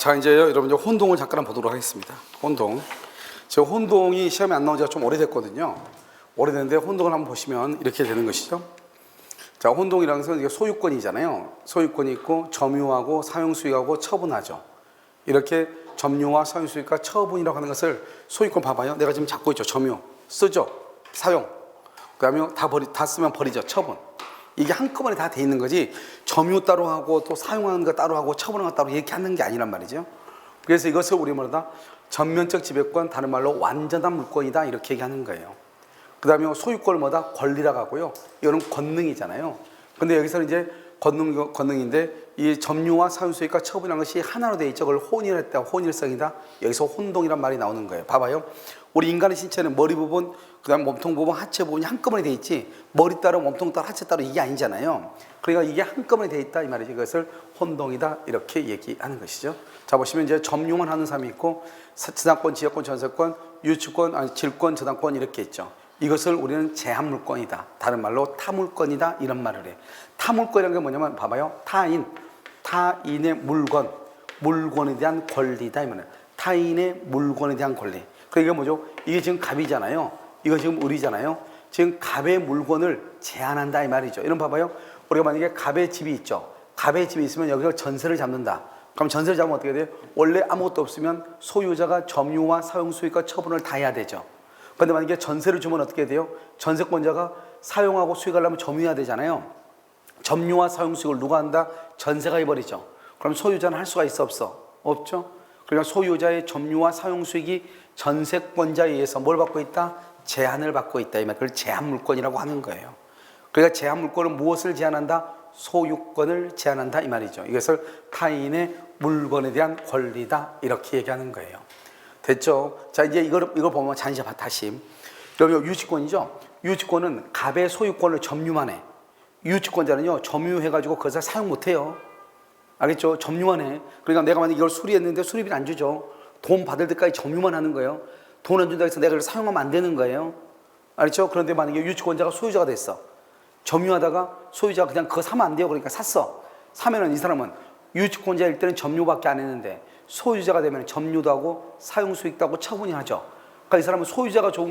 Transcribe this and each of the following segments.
자, 이제 여러분 혼동을 잠깐 보도록 하겠습니다. 혼동. 저 혼동이 시험에 안 나온 지가 좀 오래됐거든요. 오래됐는데 혼동을 한번 보시면 이렇게 되는 것이죠. 자, 혼동이라는 것은 이게 소유권이잖아요. 소유권이 있고 점유하고 사용수익하고 처분하죠. 이렇게 점유와 사용수익과 처분이라고 하는 것을 소유권 봐봐요. 내가 지금 잡고 있죠. 점유, 쓰죠. 사용. 그다음에 다 쓰면 버리죠. 처분. 이게 한꺼번에 다 돼 있는 거지 점유 따로 하고 또 사용하는 거 따로 하고 처분하는 거 따로 이렇게 하는 게 아니란 말이죠. 그래서 이것을 우리 뭐다 전면적 지배권, 다른 말로 완전한 물권이다 이렇게 얘기하는 거예요. 그 다음에 소유권을 뭐다 권리라고 하고요. 이거는 권능이잖아요. 근데 여기서는 이제 권능인데 이 점유와 사용수익과 처분이라는 것이 하나로 되어 있죠. 그걸 혼일했다, 혼일성이다. 여기서 혼동이란 말이 나오는 거예요. 봐봐요. 우리 인간의 신체는 머리 부분, 그 다음 몸통 부분, 하체 부분이 한꺼번에 되어 있지 머리 따로 몸통 따로 하체 따로 이게 아니잖아요. 그러니까 이게 한꺼번에 되어 있다 이 말이죠. 그것을 혼동이다 이렇게 얘기하는 것이죠. 자, 보시면 이제 점유만 하는 사람이 있고 지상권, 지역권, 전세권, 유치권, 질권, 저당권 이렇게 있죠. 이것을 우리는 제한물권이다. 다른 말로 타물권이다 이런 말을 해. 타물권이라는 게 뭐냐면 봐봐요. 타인의 물건에 대한 권리다 이 말이에요. 타인의 물건에 대한 권리. 그러니까 이게 뭐죠? 이게 지금 갑이잖아요. 이거 지금 을이잖아요. 지금 갑의 물건을 제한한다 이 말이죠. 이런 봐봐요. 우리가 만약에 갑의 집이 있죠. 갑의 집이 있으면 여기서 전세를 잡는다. 그럼 전세를 잡으면 어떻게 돼요? 원래 아무것도 없으면 소유자가 점유와 사용수익과 처분을 다 해야 되죠. 그런데 만약에 전세를 주면 어떻게 돼요? 전세권자가 사용하고 수익하려면 점유해야 되잖아요. 점유와 사용수익을 누가 한다? 전세가 해버리죠. 그럼 소유자는 할 수가 있어 없어? 없죠. 그러니까 소유자의 점유와 사용수익이 전세권자에 의해서 뭘 받고 있다? 제한을 받고 있다. 이 말, 그걸 제한물권이라고 하는 거예요. 그러니까 제한물권은 무엇을 제한한다? 소유권을 제한한다 이 말이죠. 이것을 타인의 물건에 대한 권리다 이렇게 얘기하는 거예요. 됐죠? 자, 이제 이걸 보면 잠시 다시. 여러분 유치권이죠. 유치권은 갑의 소유권을 점유만 해. 유치권자는요 점유해가지고 그것을 사용 못해요. 알겠죠? 점유만 해. 그러니까 내가 만약 이걸 수리했는데 수리비를 안 주죠. 돈 받을 때까지 점유만 하는 거예요. 돈 안 준다고 해서 내가 그걸 사용하면 안 되는 거예요. 알겠죠? 그런데 만약에 유치권자가 소유자가 됐어. 점유하다가 소유자가 그냥 그거 사면 안 돼요. 그러니까 샀어. 사면은 이 사람은 유치권자일 때는 점유밖에 안 했는데 소유자가 되면 점유도 하고 사용 수익도 하고 처분이 하죠. 그러니까 이 사람은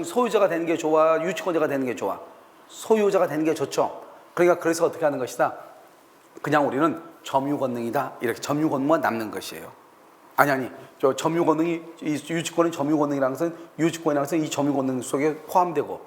소유자가 되는 게 좋아, 유치권자가 되는 게 좋아. 소유자가 되는 게 좋죠. 그러니까 그래서 어떻게 하는 것이다? 그냥 우리는 점유 권능이다. 이렇게 점유 권능만 남는 것이에요. 아니. 저 점유 권능이 유치권은 점유 권능이라는 것은 유치권이라는 것은 이 점유 권능 속에 포함되고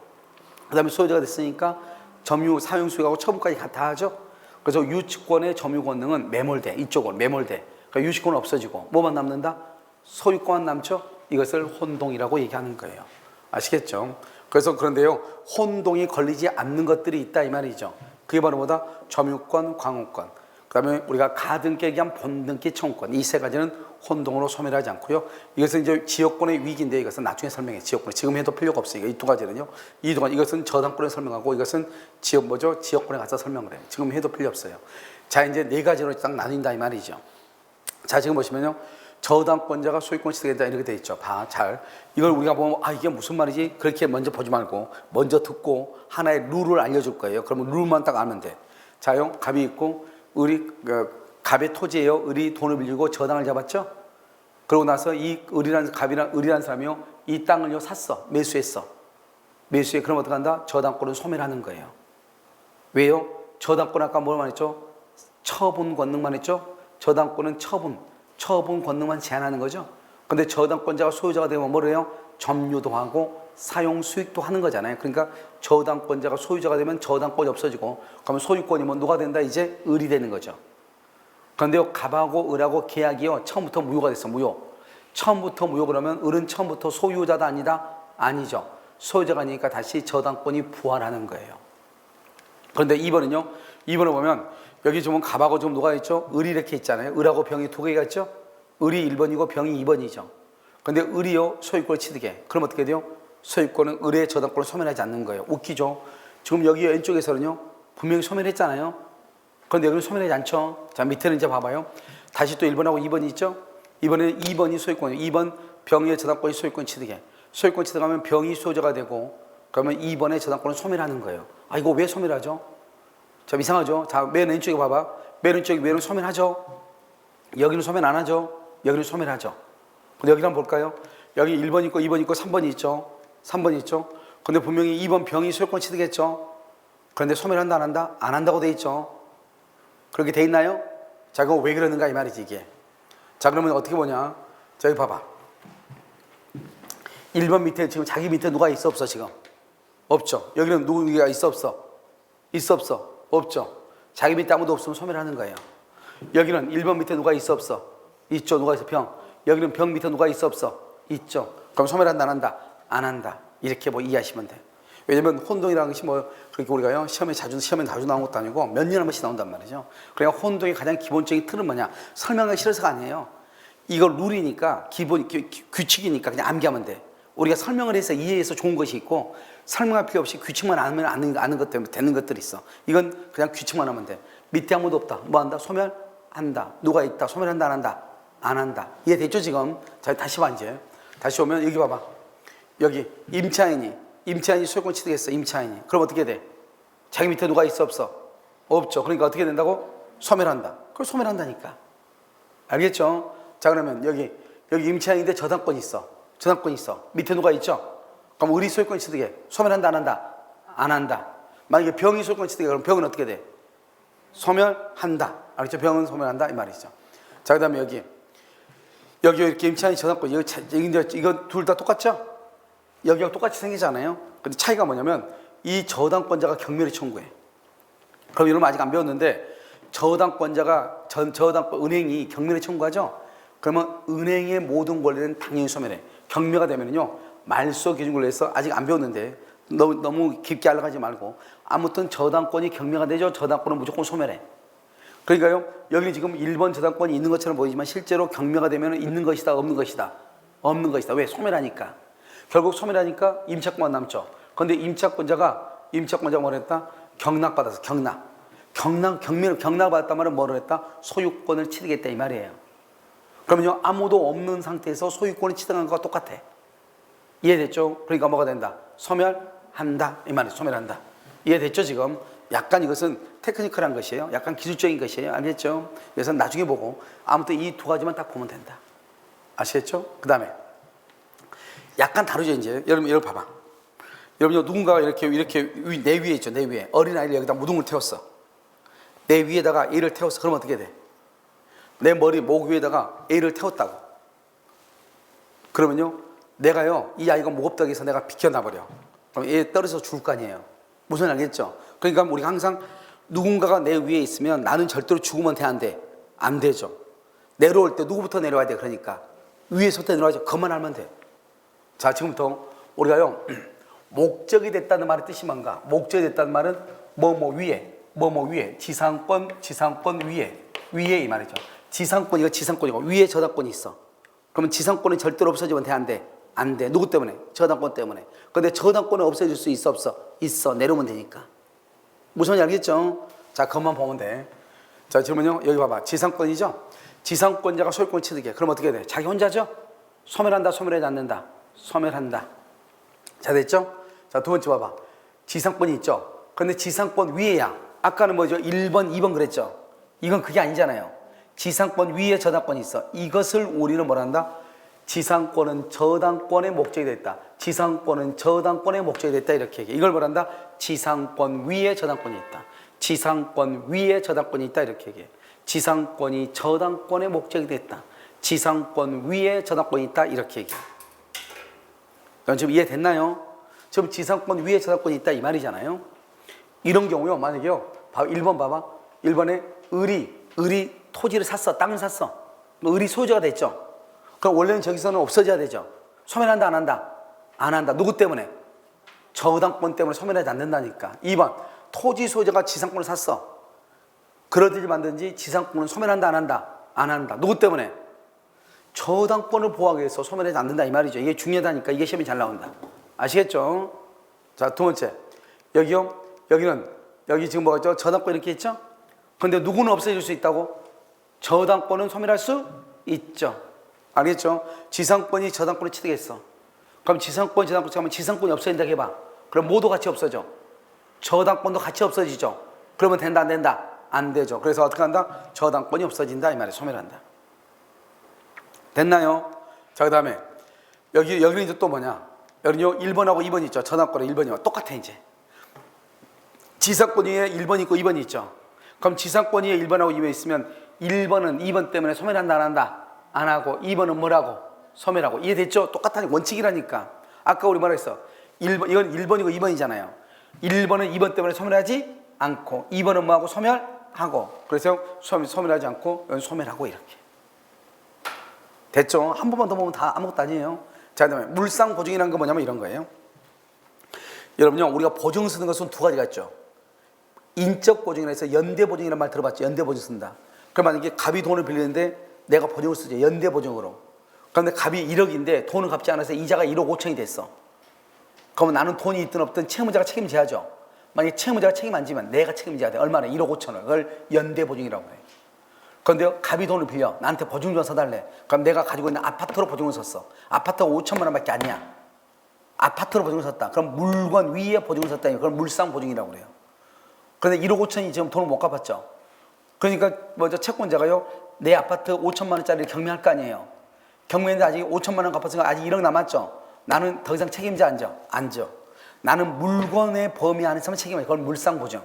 그다음에 소유자가 됐으니까 점유 사용 수익하고 처분까지 다 하죠. 그래서 유치권의 점유 권능은 매몰돼. 이쪽은 매몰돼. 그러니까 유치권은 없어지고 뭐만 남는다? 소유권만 남죠. 이것을 혼동이라고 얘기하는 거예요. 아시겠죠? 그래서 그런데요. 혼동이 걸리지 않는 것들이 있다 이 말이죠. 그게 바로 뭐다? 점유권, 광호권. 그다음에 우리가 가등기 얘기한 본등기 청구권. 이 세 가지는 혼동으로 소멸하지 않고요. 이것은 이제 지역권의 위기인데 이것은 나중에 설명해. 지역권. 지금 해도 필요가 없으니까 이 두 가지는요. 이것은 저당권에 설명하고 이것은 지역권에 가서 설명을 해요. 지금 해도 필요 없어요. 자, 이제 네 가지로 딱 나뉜다 이 말이죠. 자, 지금 보시면요. 저당권자가 소유권 취득한다 이렇게 돼 있죠. 봐, 잘. 이걸 우리가 보면 이게 무슨 말이지? 그렇게 먼저 보지 말고 먼저 듣고 하나의 룰을 알려줄 거예요. 그러면 룰만 딱 알면 돼. 자요, 갑이 있고 갑의 토지예요. 을이 돈을 빌리고 저당을 잡았죠. 그러고 나서 이 을이라는 사람이요, 이 땅을요 샀어. 매수했어. 매수해. 그럼 어떻게 한다? 저당권을 소멸하는 거예요. 왜요? 저당권 아까 뭘 말했죠? 처분 권능만 했죠. 저당권은 처분 권능만 제한하는 거죠. 근데 저당권자가 소유자가 되면 뭐래요? 점유도 하고 사용 수익도 하는 거잖아요. 그러니까 저당권자가 소유자가 되면 저당권이 없어지고 그러면 소유권이 누가 된다? 이제 을이 되는 거죠. 그런데요, 갑하고 을하고 계약이요 처음부터 무효가 됐어. 무효. 처음부터 무효. 그러면 을은 처음부터 소유자다 아니다? 아니죠. 소유자가 아니니까 다시 저당권이 부활하는 거예요. 그런데 2번은요. 2번을 보면 여기 지금 갑하고 지금 누가 있죠? 을이 이렇게 있잖아요. 을하고 병이 두 개가 있죠? 을이 1번이고 병이 2번이죠. 그런데 을이요 소유권을 취득해. 그럼 어떻게 돼요? 소유권은 을의 저당권을 소멸하지 않는 거예요. 웃기죠? 지금 여기 왼쪽에서는요 분명히 소멸했잖아요. 그런데 여기는 소멸하지 않죠. 자, 밑에는 이제 봐봐요. 다시 또 1번하고 2번이 있죠? 이번에는 2번이 소유권이에요. 2번 병의 저당권이 소유권 취득해. 소유권 취득하면 병이 소유자가 되고 그러면 2번의 저당권을 소멸하는 거예요. 이거 왜 소멸하죠? 자, 이상하죠? 자, 맨 왼쪽에 봐봐. 맨 왼쪽에 왜는 소멸하죠? 여기는 소멸 안 하죠? 여기는 소멸하죠. 근데 여기 한번 볼까요? 여기 1번 있고 2번 있고 3번이 있죠. 3번이 있죠. 근데 분명히 2번 병이 소유권 취득했죠. 그런데 소멸한다 안 한다? 안 한다고 돼 있죠. 그렇게 돼 있나요? 자, 그럼 왜 그러는가 이 말이지 이게. 자, 그러면 어떻게 보냐? 자, 여기 봐봐. 1번 밑에 지금 자기 밑에 누가 있어 없어 지금? 없죠. 여기는 누구가 있어 없어? 있어 없어? 없죠. 자기 밑에 아무도 없으면 소멸하는 거예요. 여기는 1번 밑에 누가 있어 없어? 있죠. 누가 있어? 병. 여기는 병 밑에 누가 있어 없어? 있죠. 그럼 소멸한다 안 한다? 안 한다. 이렇게 뭐 이해하시면 돼. 왜냐면 혼동이라는 것이 뭐 그렇게 우리가요 시험에 자주 나온 것도 아니고 몇 년에 한 번씩 나온단 말이죠. 그러니까 혼동의 가장 기본적인 틀은 뭐냐? 설명하기 싫어서가 아니에요. 이거 룰이니까 기본 규칙이니까 그냥 암기하면 돼. 우리가 설명을 해서 이해해서 좋은 것이 있고 설명할 필요 없이 규칙만 알면 아는 것 때문에 되는 것들이 있어. 이건 그냥 규칙만 하면 돼. 밑에 아무도 없다. 뭐 한다? 소멸한다. 누가 있다? 소멸한다 안 한다? 안 한다. 이해됐죠 지금? 자, 다시 봐 이제. 다시 오면 여기 봐봐. 여기 임차인이 소유권 취득했어. 임차인이. 그럼 어떻게 돼? 자기 밑에 누가 있어 없어? 없죠. 그러니까 어떻게 된다고? 소멸한다. 그걸 소멸한다니까. 알겠죠? 자, 그러면 여기 임차인인데 저당권이 있어. 저당권이 있어. 밑에 누가 있죠? 그럼 의리 소유권 취득해. 소멸한다 안 한다? 안 한다. 만약에 병이 소유권 취득해. 그럼 병은 어떻게 돼? 소멸한다. 알겠죠? 병은 소멸한다 이 말이죠. 자, 그다음에 여기 이렇게 임차인이 저당권 이거 둘 다 똑같죠? 여기가 똑같이 생기잖아요. 근데 차이가 뭐냐면 이 저당권자가 경매를 청구해. 그럼 여러분 아직 안 배웠는데 저당권자가 저당권 은행이 경매를 청구하죠. 그러면 은행의 모든 권리는 당연히 소멸해. 경매가 되면요 말소 기준 권리에서 아직 안 배웠는데 너무 깊게 알아가지 말고 아무튼 저당권이 경매가 되죠. 저당권은 무조건 소멸해. 그러니까요 여기 지금 1번 저당권이 있는 것처럼 보이지만 실제로 경매가 되면 있는 것이다 없는 것이다? 없는 것이다. 왜? 소멸하니까. 결국 소멸하니까 임차권만 남죠. 그런데 임차권자가 뭘 했다? 경락받아서 경락받았단 말은 뭐를 했다? 소유권을 취득했다 이 말이에요. 그러면요 아무도 없는 상태에서 소유권을 취득한 것과 똑같아. 이해됐죠? 그러니까 뭐가 된다? 소멸한다 이 말이에요. 소멸한다. 이해됐죠 지금? 약간 이것은 테크니컬한 것이에요. 약간 기술적인 것이에요. 알겠죠? 그래서 나중에 보고 아무튼 이 두 가지만 딱 보면 된다. 아시겠죠? 그 다음에 약간 다르죠 이제. 여러분 봐봐. 여러분 누군가가 이렇게 내 위에 있죠. 내 위에 어린아이를 여기다 무등을 태웠어. 내 위에다가 얘를 태웠어. 그럼 어떻게 돼? 내 목 위에다가 A를 태웠다고. 그러면요 내가요 이 아이가 무겁다고 해서 내가 비켜놔버려. 그럼 얘 떨어져서 죽을 거 아니에요. 무슨 알겠죠? 그러니까 우리가 항상 누군가가 내 위에 있으면 나는 절대로 죽으면 안 돼. 안 되죠. 내려올 때 누구부터 내려와야 돼? 그러니까 위에서부터 내려와야죠. 그것만 알면 돼. 자, 지금부터 우리가요 목적이 됐다는 말의 뜻이 뭔가? 목적이 됐다는 말은 위에 지상권 위에 이 말이죠. 지상권이고 위에 저당권이 있어. 그러면 지상권은 절대로 없어지면 돼? 안 돼? 안 돼. 누구 때문에? 저당권 때문에. 근데 저당권은 없어질 수 있어 없어? 있어. 내려오면 되니까. 무슨 말인지 알겠죠? 자, 그것만 보면 돼. 자, 지금은요 여기 봐봐. 지상권이죠? 지상권자가 소유권 취득해. 그럼 어떻게 돼? 자기 혼자죠? 소멸한다 소멸하지 않는다? 소멸한다. 자, 됐죠? 자, 두 번째 봐봐. 지상권이 있죠? 근데 지상권 위에야. 아까는 뭐죠? 1번, 2번 그랬죠? 이건 그게 아니잖아요. 지상권 위에 저당권이 있어. 이것을 우리는 뭐라 한다? 지상권은 저당권의 목적이 됐다. 지상권은 저당권의 목적이 됐다. 이렇게 얘기해. 이걸 뭐라 한다? 지상권 위에 저당권이 있다. 지상권 위에 저당권이 있다. 이렇게 얘기해. 지상권이 저당권의 목적이 됐다. 지상권 위에 저당권이 있다. 이렇게 얘기해. 지금 이해됐나요? 지금 지상권 위에 저당권이 있다 이 말이잖아요. 이런 경우요 만약에요 1번 봐봐. 1번에 을이 토지를 샀어. 땅을 샀어. 을이 소유자가 됐죠. 그럼 원래는 저기서는 없어져야 되죠. 소멸한다 안 한다? 안 한다. 누구 때문에? 저당권 때문에 소멸하지 않는다니까. 2번 토지 소유자가 지상권을 샀어. 그러든지 만든지 지상권은 소멸한다 안 한다? 안 한다. 누구 때문에? 저당권을 보호하기 위해서 소멸하지 않는다 이 말이죠. 이게 중요하다니까. 이게 시험에 잘 나온다. 아시겠죠? 자, 두 번째 여기 지금 뭐죠? 저당권 이렇게 있죠? 근데 누구는 없어질 수 있다고? 저당권은 소멸할 수 있죠. 알겠죠? 지상권이 저당권을 취득했어. 그럼 지상권 하면 지상권이 없어진다 해봐. 그럼 모두 같이 없어져. 저당권도 같이 없어지죠. 그러면 된다 안 된다? 안 되죠. 그래서 어떻게 한다? 저당권이 없어진다 이 말이에요. 소멸한다. 됐나요? 자, 그 다음에 여기는 이제 또 뭐냐? 여기는요 1번하고 2번 있죠. 저당권에 1번이요. 똑같아 이제. 지상권 위에 1번 있고 2번이 있죠. 그럼 지상권 위에 1번하고 2번 있으면 1번은 2번 때문에 소멸한다 안 한다? 안 하고 2번은 뭐라고? 소멸하고. 이해됐죠? 똑같은 원칙이라니까. 아까 우리 뭐라 했어? 이건 1번이고 2번이잖아요. 1번은 2번 때문에 소멸하지 않고 2번은 뭐하고? 소멸하고. 그래서 소멸하지 않고 소멸하고 이렇게. 됐죠? 한 번만 더 보면 다 아무것도 아니에요. 자, 그다음에 물상보증이라는 건 뭐냐면 이런 거예요. 여러분요, 우리가 보증 쓰는 것은 두 가지가 있죠. 인적 보증이라 해서 연대 보증이라는 말 들어봤죠? 연대 보증 쓴다. 그럼 만약에 갑이 돈을 빌리는데 내가 보증을 쓰죠. 연대 보증으로. 그런데 갑이 1억인데 돈을 갚지 않아서 이자가 1억 5천이 됐어. 그러면 나는 돈이 있든 없든 채무자가 책임져야죠. 만약에 채무자가 책임 안 지면 내가 책임져야 돼. 얼마나? 1억 5천을. 그걸 연대 보증이라고 해. 그런데 갑이 돈을 빌려. 나한테 보증 좀 써달래. 그럼 내가 가지고 있는 아파트로 보증을 썼어. 아파트가 5천만 원밖에 아니야. 아파트로 보증을 썼다. 그럼 물건 위에 보증을 썼다니 그걸 물상 보증이라고 그래요. 그런데 1억 5천이 지금 돈을 못 갚았죠. 그러니까 먼저 채권자가요, 내 아파트 5천만 원짜리를 경매할 거 아니에요. 경매인데 아직 5천만 원 갚았으니까 아직 1억 남았죠. 나는 더 이상 책임져 안 져? 안 져. 나는 물건의 범위 안에서만 책임을 져. 그걸 물상 보증.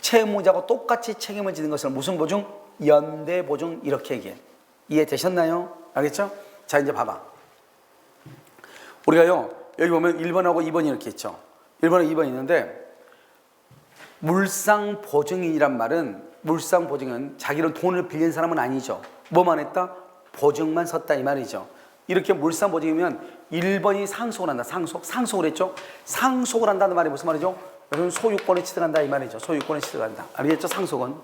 채무자하고 똑같이 책임을 지는 것을 무슨 보증? 연대 보증 이렇게 얘기해. 이해되셨나요? 알겠죠? 자, 이제 봐봐. 우리가요, 여기 보면 1번하고 2번이 이렇게 있죠. 1번하고 2번이 있는데 물상보증인이란 말은, 물상보증은 자기는 돈을 빌린 사람은 아니죠. 뭐만 했다? 보증만 섰다 이 말이죠. 이렇게 물상보증이면 1번이 상속을 한다. 상속을 했죠. 상속을 한다는 말이 무슨 말이죠? 여러분 소유권을 취득한다 이 말이죠. 소유권을 취득한다. 알겠죠? 상속은.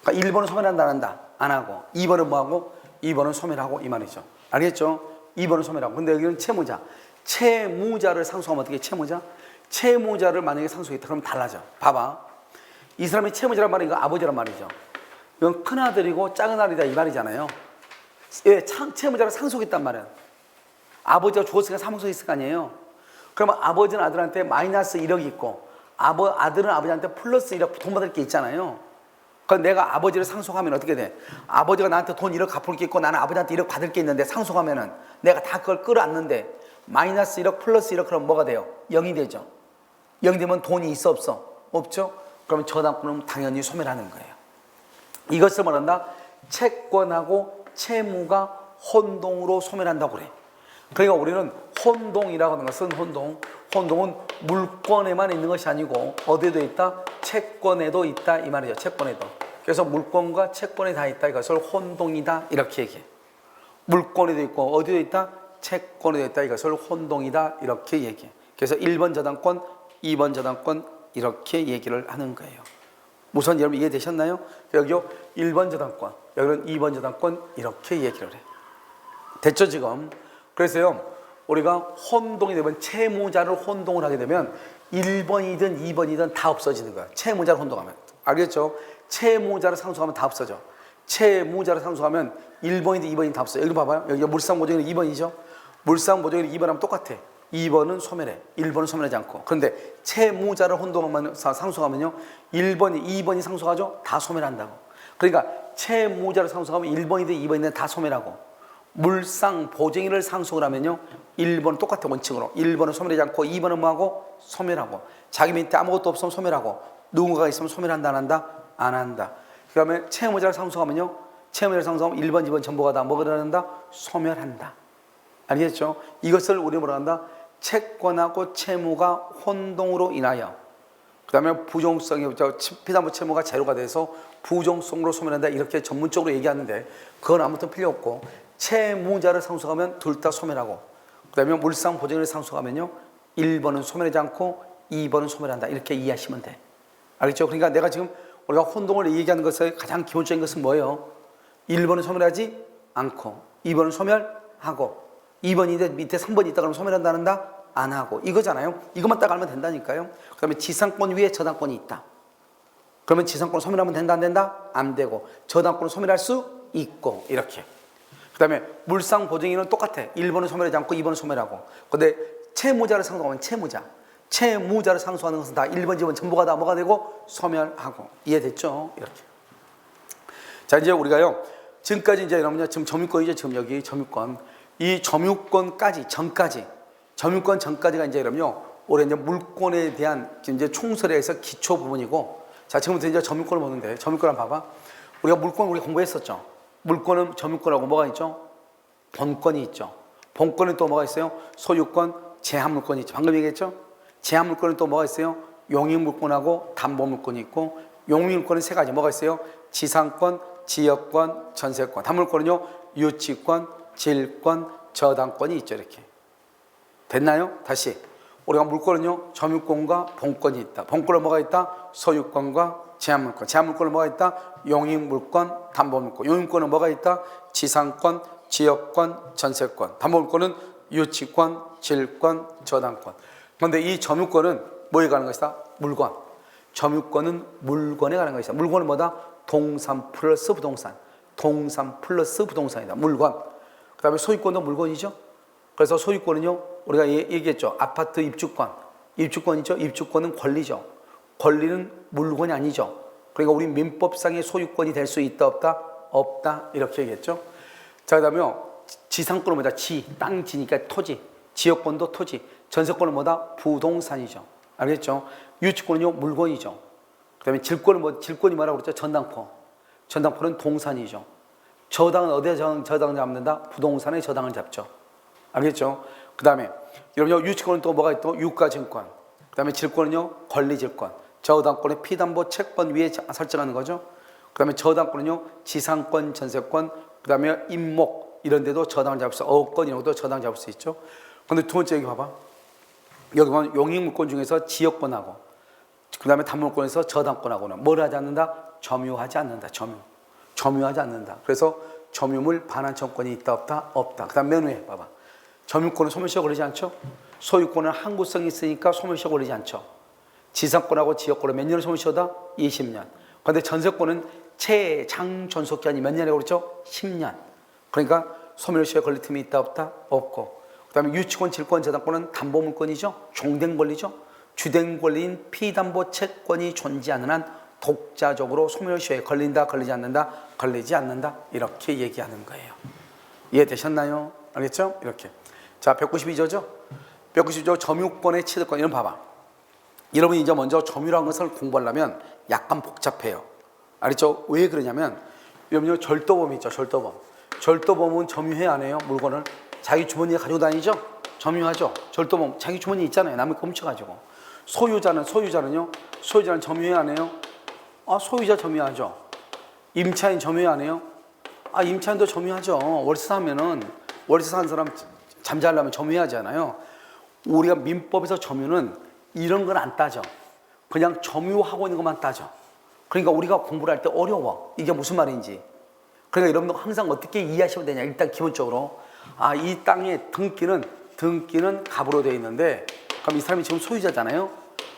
그러니까 1번은 소멸한다 안 한다? 안 하고. 2번은 뭐하고? 2번은 소멸하고 이 말이죠. 알겠죠? 2번은 소멸하고. 근데 여기는 채무자. 채무자를 상속하면 어떻게 해? 채무자? 채무자를 만약에 상속했다 그러면 달라져. 봐봐. 이 사람이 채무자란 말은 이거 아버지란 말이죠. 이건 큰아들이고 작은아들이다 이 말이잖아요. 왜? 채무자를 상속했단 말은 아버지가 죽었으니까 상속했을 거 아니에요. 그러면 아버지는 아들한테 마이너스 1억이 있고 아들은 아버지한테 플러스 1억 돈 받을 게 있잖아요. 그럼 내가 아버지를 상속하면 어떻게 돼? 아버지가 나한테 돈 1억 갚을 게 있고 나는 아버지한테 1억 받을 게 있는데 상속하면은 내가 다 그걸 끌어안는데 마이너스 1억 플러스 1억 그럼 뭐가 돼요? 0이 되죠. 0이 되면 돈이 있어 없어? 없죠? 그러면 저당권은 당연히 소멸하는 거예요. 이것을 말한다. 채권하고 채무가 혼동으로 소멸한다고 그래. 그러니까 우리는 혼동이라고 하는 것은 혼동은 물권에만 있는 것이 아니고 어디에도 있다? 채권에도 있다 이 말이죠. 채권에도. 그래서 물권과 채권에 다 있다. 이것을 혼동이다 이렇게 얘기해. 물권에도 있고 어디에도 있다? 채권에도 있다. 이것을 혼동이다 이렇게 얘기해. 그래서 1번 저당권, 2번 저당권 이렇게 얘기를 하는 거예요. 우선 여러분 이해되셨나요? 여기요 1번 저당권, 여기는 2번 저당권 이렇게 얘기를 해. 됐죠 지금? 그래서요 우리가 혼동이 되면 채무자를 혼동을 하게 되면 1번이든 2번이든 다 없어지는 거야. 채무자를 혼동하면. 알겠죠? 채무자를 상속하면 다 없어져. 채무자를 상속하면 1번이든 2번이든 다 없어요. 여기 봐봐요. 여기 물상보증은 2번이죠. 물상보증은 2번하면 똑같아. 2번은 소멸해. 1번은 소멸하지 않고. 그런데 채무자를 혼동하면 상속하면요 1번이 2번이 상속하죠. 다 소멸한다고. 그러니까 채무자를 상속하면 1번이든 2번이든 다 소멸하고 물상보증인을 상속을 하면요 1번은 똑같아 원칙으로. 1번은 소멸하지 않고 2번은 뭐하고? 소멸하고. 자기 밑에 아무것도 없으면 소멸하고 누군가가 있으면 소멸한다 안 한다? 안 한다. 그 다음에 채무자를 상속하면요 채무자를 상속하면 1번, 2번 전부가 다 뭐가 일어난다? 소멸한다. 알겠죠? 이것을 우리 뭐라 한다? 채권하고 채무가 혼동으로 인하여 그 다음에 부종성이 피담보 채무가 제로가 돼서 부종성으로 소멸한다 이렇게 전문적으로 얘기하는데 그건 아무튼 필요 없고 채무자를 상속하면 둘 다 소멸하고 그 다음에 물상보증인을 상속하면요 1번은 소멸하지 않고 2번은 소멸한다 이렇게 이해하시면 돼. 알겠죠? 그러니까 내가 지금 우리가 혼동을 얘기하는 것의 가장 기본적인 것은 뭐예요? 1번은 소멸하지 않고 2번은 소멸하고 2번인데 밑에 3번이 있다 그러면 소멸한다 안 한다? 안 하고 이거잖아요. 이것만 딱 알면 된다니까요. 그 다음에 지상권 위에 저당권이 있다. 그러면 지상권 소멸하면 된다 안 된다? 안 되고 저당권은 소멸할 수 있고 이렇게. 그 다음에 물상보증인은 똑같아. 1번은 소멸하지 않고 2번은 소멸하고. 근데 채무자를 상속하면 채무자를 상속하는 것은 다 1번, 2번 전부가 다 뭐가 되고 소멸하고. 이해됐죠? 이렇게. 자 이제 우리가요 지금까지 이제 여러분요, 지금 점유권이죠. 지금 여기 점유권. 이 점유권까지, 점유권 전까지가 이제 여러분요, 올해 이제 물권에 대한 이제 총설에서 기초 부분이고, 자, 지금부터 이제 점유권을 보는데, 점유권 한번 봐봐. 우리가 물권 우리 공부했었죠. 물권은 점유권하고 뭐가 있죠? 본권이 있죠. 본권은 또 뭐가 있어요? 소유권, 제한물권이 있죠. 방금 얘기했죠? 제한물권은 또 뭐가 있어요? 용익물권하고 담보물권이 있고, 용익물권은 세 가지 뭐가 있어요? 지상권, 지역권, 전세권. 담보물권은요, 유치권, 질권, 저당권이 있죠. 이렇게. 됐나요? 다시. 우리가 물권은요, 점유권과 본권이 있다. 본권은 뭐가 있다? 소유권과 제한물권. 제한물권은 뭐가 있다? 용익물권, 담보물권. 용익물권은 뭐가 있다? 지상권, 지역권, 전세권. 담보물권은 유치권, 질권, 저당권. 그런데 이 점유권은 뭐에 가는 것이다? 물건. 점유권은 물건에 가는 것이다. 물건은 뭐다? 동산 플러스 부동산. 동산 플러스 부동산이다. 물건. 그 다음에 소유권도 물건이죠. 그래서 소유권은요, 우리가 얘기했죠. 아파트 입주권. 입주권이죠. 입주권은 권리죠. 권리는 물건이 아니죠. 그러니까 우리 민법상의 소유권이 될 수 있다, 없다? 없다. 이렇게 얘기했죠. 자, 그 다음에 지상권은 뭐다? 땅지니까 토지. 지역권도 토지. 전세권은 뭐다? 부동산이죠. 알겠죠? 유치권은요, 물건이죠. 그 다음에 질권은 질권이 뭐라고 그랬죠? 전당포. 전당포는 동산이죠. 저당은 어디에 저당을 잡는다? 부동산에 저당을 잡죠. 알겠죠? 그 다음에 여러분 유치권은 또 뭐가 있고? 유가증권. 그 다음에 질권은요, 권리질권. 저당권의 피담보 채권 위에 설정하는 거죠. 그 다음에 저당권은요, 지상권, 전세권. 그 다음에 임목 이런 데도 저당을 잡을 수 있어. 어권 이런 것도 저당을 잡을 수 있죠. 그런데 두 번째 여기 봐봐. 여기 보면 용익물권 중에서 지역권하고 그 다음에 담보물권에서 저당권하고는 뭘 하지 않는다? 점유하지 않는다. 점유하지 않는다. 그래서 점유물 반환청권이 있다, 없다? 없다. 그 다음 맨 위에 봐봐. 점유권은 소멸시효가 걸리지 않죠? 소유권은 항구성이 있으니까 소멸시효가 걸리지 않죠. 지상권하고 지역권은 몇 년을 소멸시효다? 20년. 그런데 전세권은 최장존속기한이 몇 년이라고 그랬죠? 10년. 그러니까 소멸시효에 걸릴 틈이 있다, 없다? 없고. 그 다음에 유치권, 질권, 저당권은 담보물권이죠. 종된 권리죠. 주된 권리인 피담보 채권이 존재하는 한 독자적으로 소멸시효에 걸린다, 걸리지 않는다, 걸리지 않는다. 이렇게 얘기하는 거예요. 이해되셨나요? 알겠죠? 이렇게. 자, 192조죠? 192조 점유권의 취득권. 이런 봐봐. 여러분이 이제 먼저 점유라는 것을 공부하려면 약간 복잡해요. 알겠죠? 왜 그러냐면, 여러분, 절도범이 있죠, 절도범. 절도범은 점유해야 안 해요, 물건을. 자기 주머니에 가지고 다니죠? 점유하죠? 절도범, 자기 주머니에 있잖아요. 남의 거 훔쳐가지고. 소유자는요? 소유자는 점유해야 안 해요? 소유자 점유하죠. 임차인 점유해야 안 해요? 임차인도 점유하죠. 월세 사면은, 월세 사는 사람 잠자려면 점유하잖아요. 우리가 민법에서 점유는 이런 건 안 따져. 그냥 점유하고 있는 것만 따져. 그러니까 우리가 공부를 할 때 어려워. 이게 무슨 말인지. 그러니까 여러분들 항상 어떻게 이해하시면 되냐. 일단 기본적으로 이 땅의 등기는 갑으로 되어 있는데, 그럼 이 사람이 지금 소유자잖아요.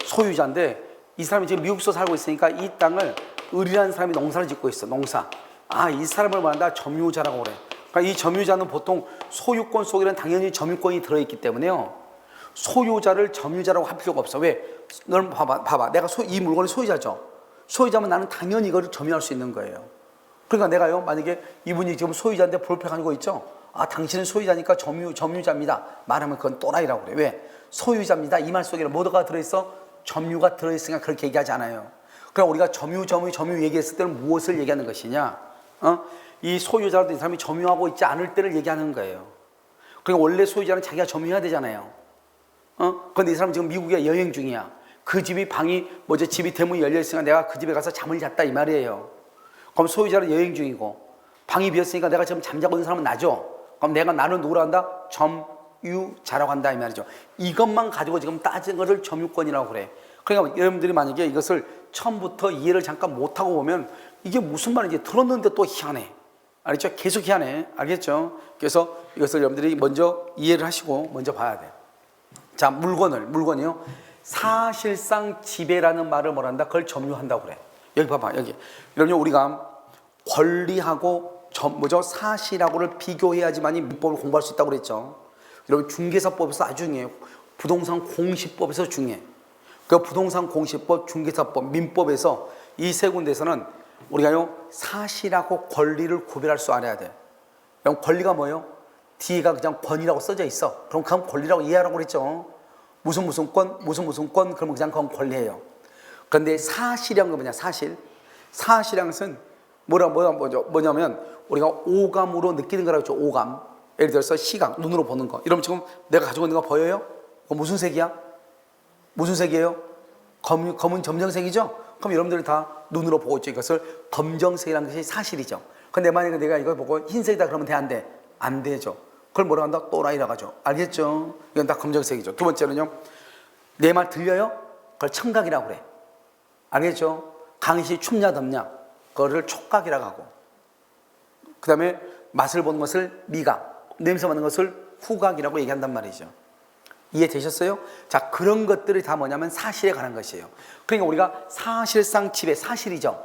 소유자인데 이 사람이 지금 미국서 살고 있으니까 이 땅을 을이라는 사람이 농사를 짓고 있어. 농사. 이 사람을 말한다 점유자라고 그래. 그러니까 이 점유자는 보통 소유권 속에는 당연히 점유권이 들어있기 때문에요. 소유자를 점유자라고 할 필요가 없어. 왜? 넌 봐봐. 내가 이 물건의 소유자죠. 소유자면 나는 당연히 이거를 점유할 수 있는 거예요. 그러니까 내가요, 만약에 이분이 지금 소유자인데 볼펜 가지고 있죠. 당신은 소유자니까 점유자입니다. 말하면 그건 또라이라고 그래. 왜? 소유자입니다. 이 말 속에는 뭐가 들어있어? 점유가 들어있으니까 그렇게 얘기하지 않아요. 그럼 우리가 점유 얘기했을 때는 무엇을 얘기하는 것이냐? 이 소유자로 된 사람이 점유하고 있지 않을 때를 얘기하는 거예요. 그러니까 원래 소유자는 자기가 점유해야 되잖아요. 그런데 이 사람 지금 미국에 여행 중이야. 그 집이 집이 대문이 열려있으니까 내가 그 집에 가서 잠을 잤다 이 말이에요. 그럼 소유자는 여행 중이고 방이 비었으니까 내가 지금 잠자고 있는 사람은 나죠. 그럼 나는 누구라 한다? 점유자라고 한다 이 말이죠. 이것만 가지고 지금 따진 것을 점유권이라고 그래. 그러니까 여러분들이 만약에 이것을 처음부터 이해를 잠깐 못하고 보면 이게 무슨 말인지 들었는데 또 희한해. 알겠죠? 계속 희한해. 알겠죠? 그래서 이것을 여러분들이 먼저 이해를 하시고 먼저 봐야 돼. 자, 물건이요. 사실상 지배라는 말을 뭐란다? 그걸 점유한다고 그래. 여기 봐봐, 여기. 여러분, 우리가 권리하고 사실하고를 비교해야지만이 민법을 공부할 수 있다고 그랬죠. 여러분, 중개사법에서 아주 중요해요. 부동산 공시법에서 중요해. 그 부동산 공시법, 중개사법, 민법에서 이 세 군데에서는 우리가요 사실하고 권리를 구별할 줄 알아야 돼. 그럼 권리가 뭐예요? 뒤가 그냥 권이라고 써져 있어. 그럼 그건 권리라고 이해하라고 그랬죠. 무슨 권, 무슨 권, 그러면 그냥 그건 권리예요. 그런데 사실이란 건 뭐냐? 사실이란 것은 뭐냐면 우리가 오감으로 느끼는 거라고 했죠. 오감. 예를 들어서 시각, 눈으로 보는 거. 이러면 지금 내가 가지고 있는 거 보여요? 무슨 색이야? 무슨 색이에요? 검은 점정색이죠? 그럼 여러분들이 다 눈으로 보고 있죠. 이것을 검정색이라는 것이 사실이죠. 근데 만약에 내가 이걸 보고 흰색이다 그러면 돼? 안 돼? 안 되죠. 그걸 뭐라고 한다? 또라이라고 하죠. 알겠죠? 이건 다 검정색이죠. 두 번째는요, 내 말 들려요? 그걸 청각이라고 그래. 알겠죠? 강시 춥냐 덥냐? 그거를 촉각이라고 하고, 그 다음에 맛을 보는 것을 미각, 냄새 맡는 것을 후각이라고 얘기한단 말이죠. 이해되셨어요? 자, 그런 것들이 다 뭐냐면 사실에 관한 것이에요. 그러니까 우리가 사실상 지배, 사실이죠.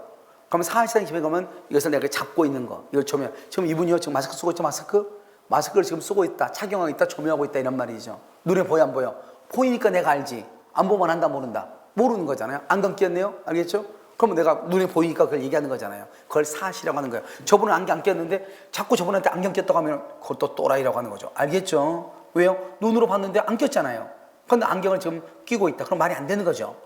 그러면 사실상 지배 그러면 이것을 내가 잡고 있는 거, 이걸 조명. 지금 이분이요, 지금 마스크 쓰고 있죠, 마스크를 지금 쓰고 있다, 착용하고 있다, 조명하고 있다 이런 말이죠. 눈에 보여 안 보여? 보이니까 내가 알지. 안 보면 한다, 모른다. 모르는 거잖아요. 안경 꼈네요, 알겠죠? 그러면 내가 눈에 보이니까 그걸 얘기하는 거잖아요. 그걸 사실이라고 하는 거예요. 저분은 안경 안 꼈는데 자꾸 저분한테 안경 꼈다고 하면 그것도 또라이라고 하는 거죠. 알겠죠? 왜요? 눈으로 봤는데 안 꼈잖아요. 그런데 안경을 지금 끼고 있다. 그럼 말이 안 되는 거죠.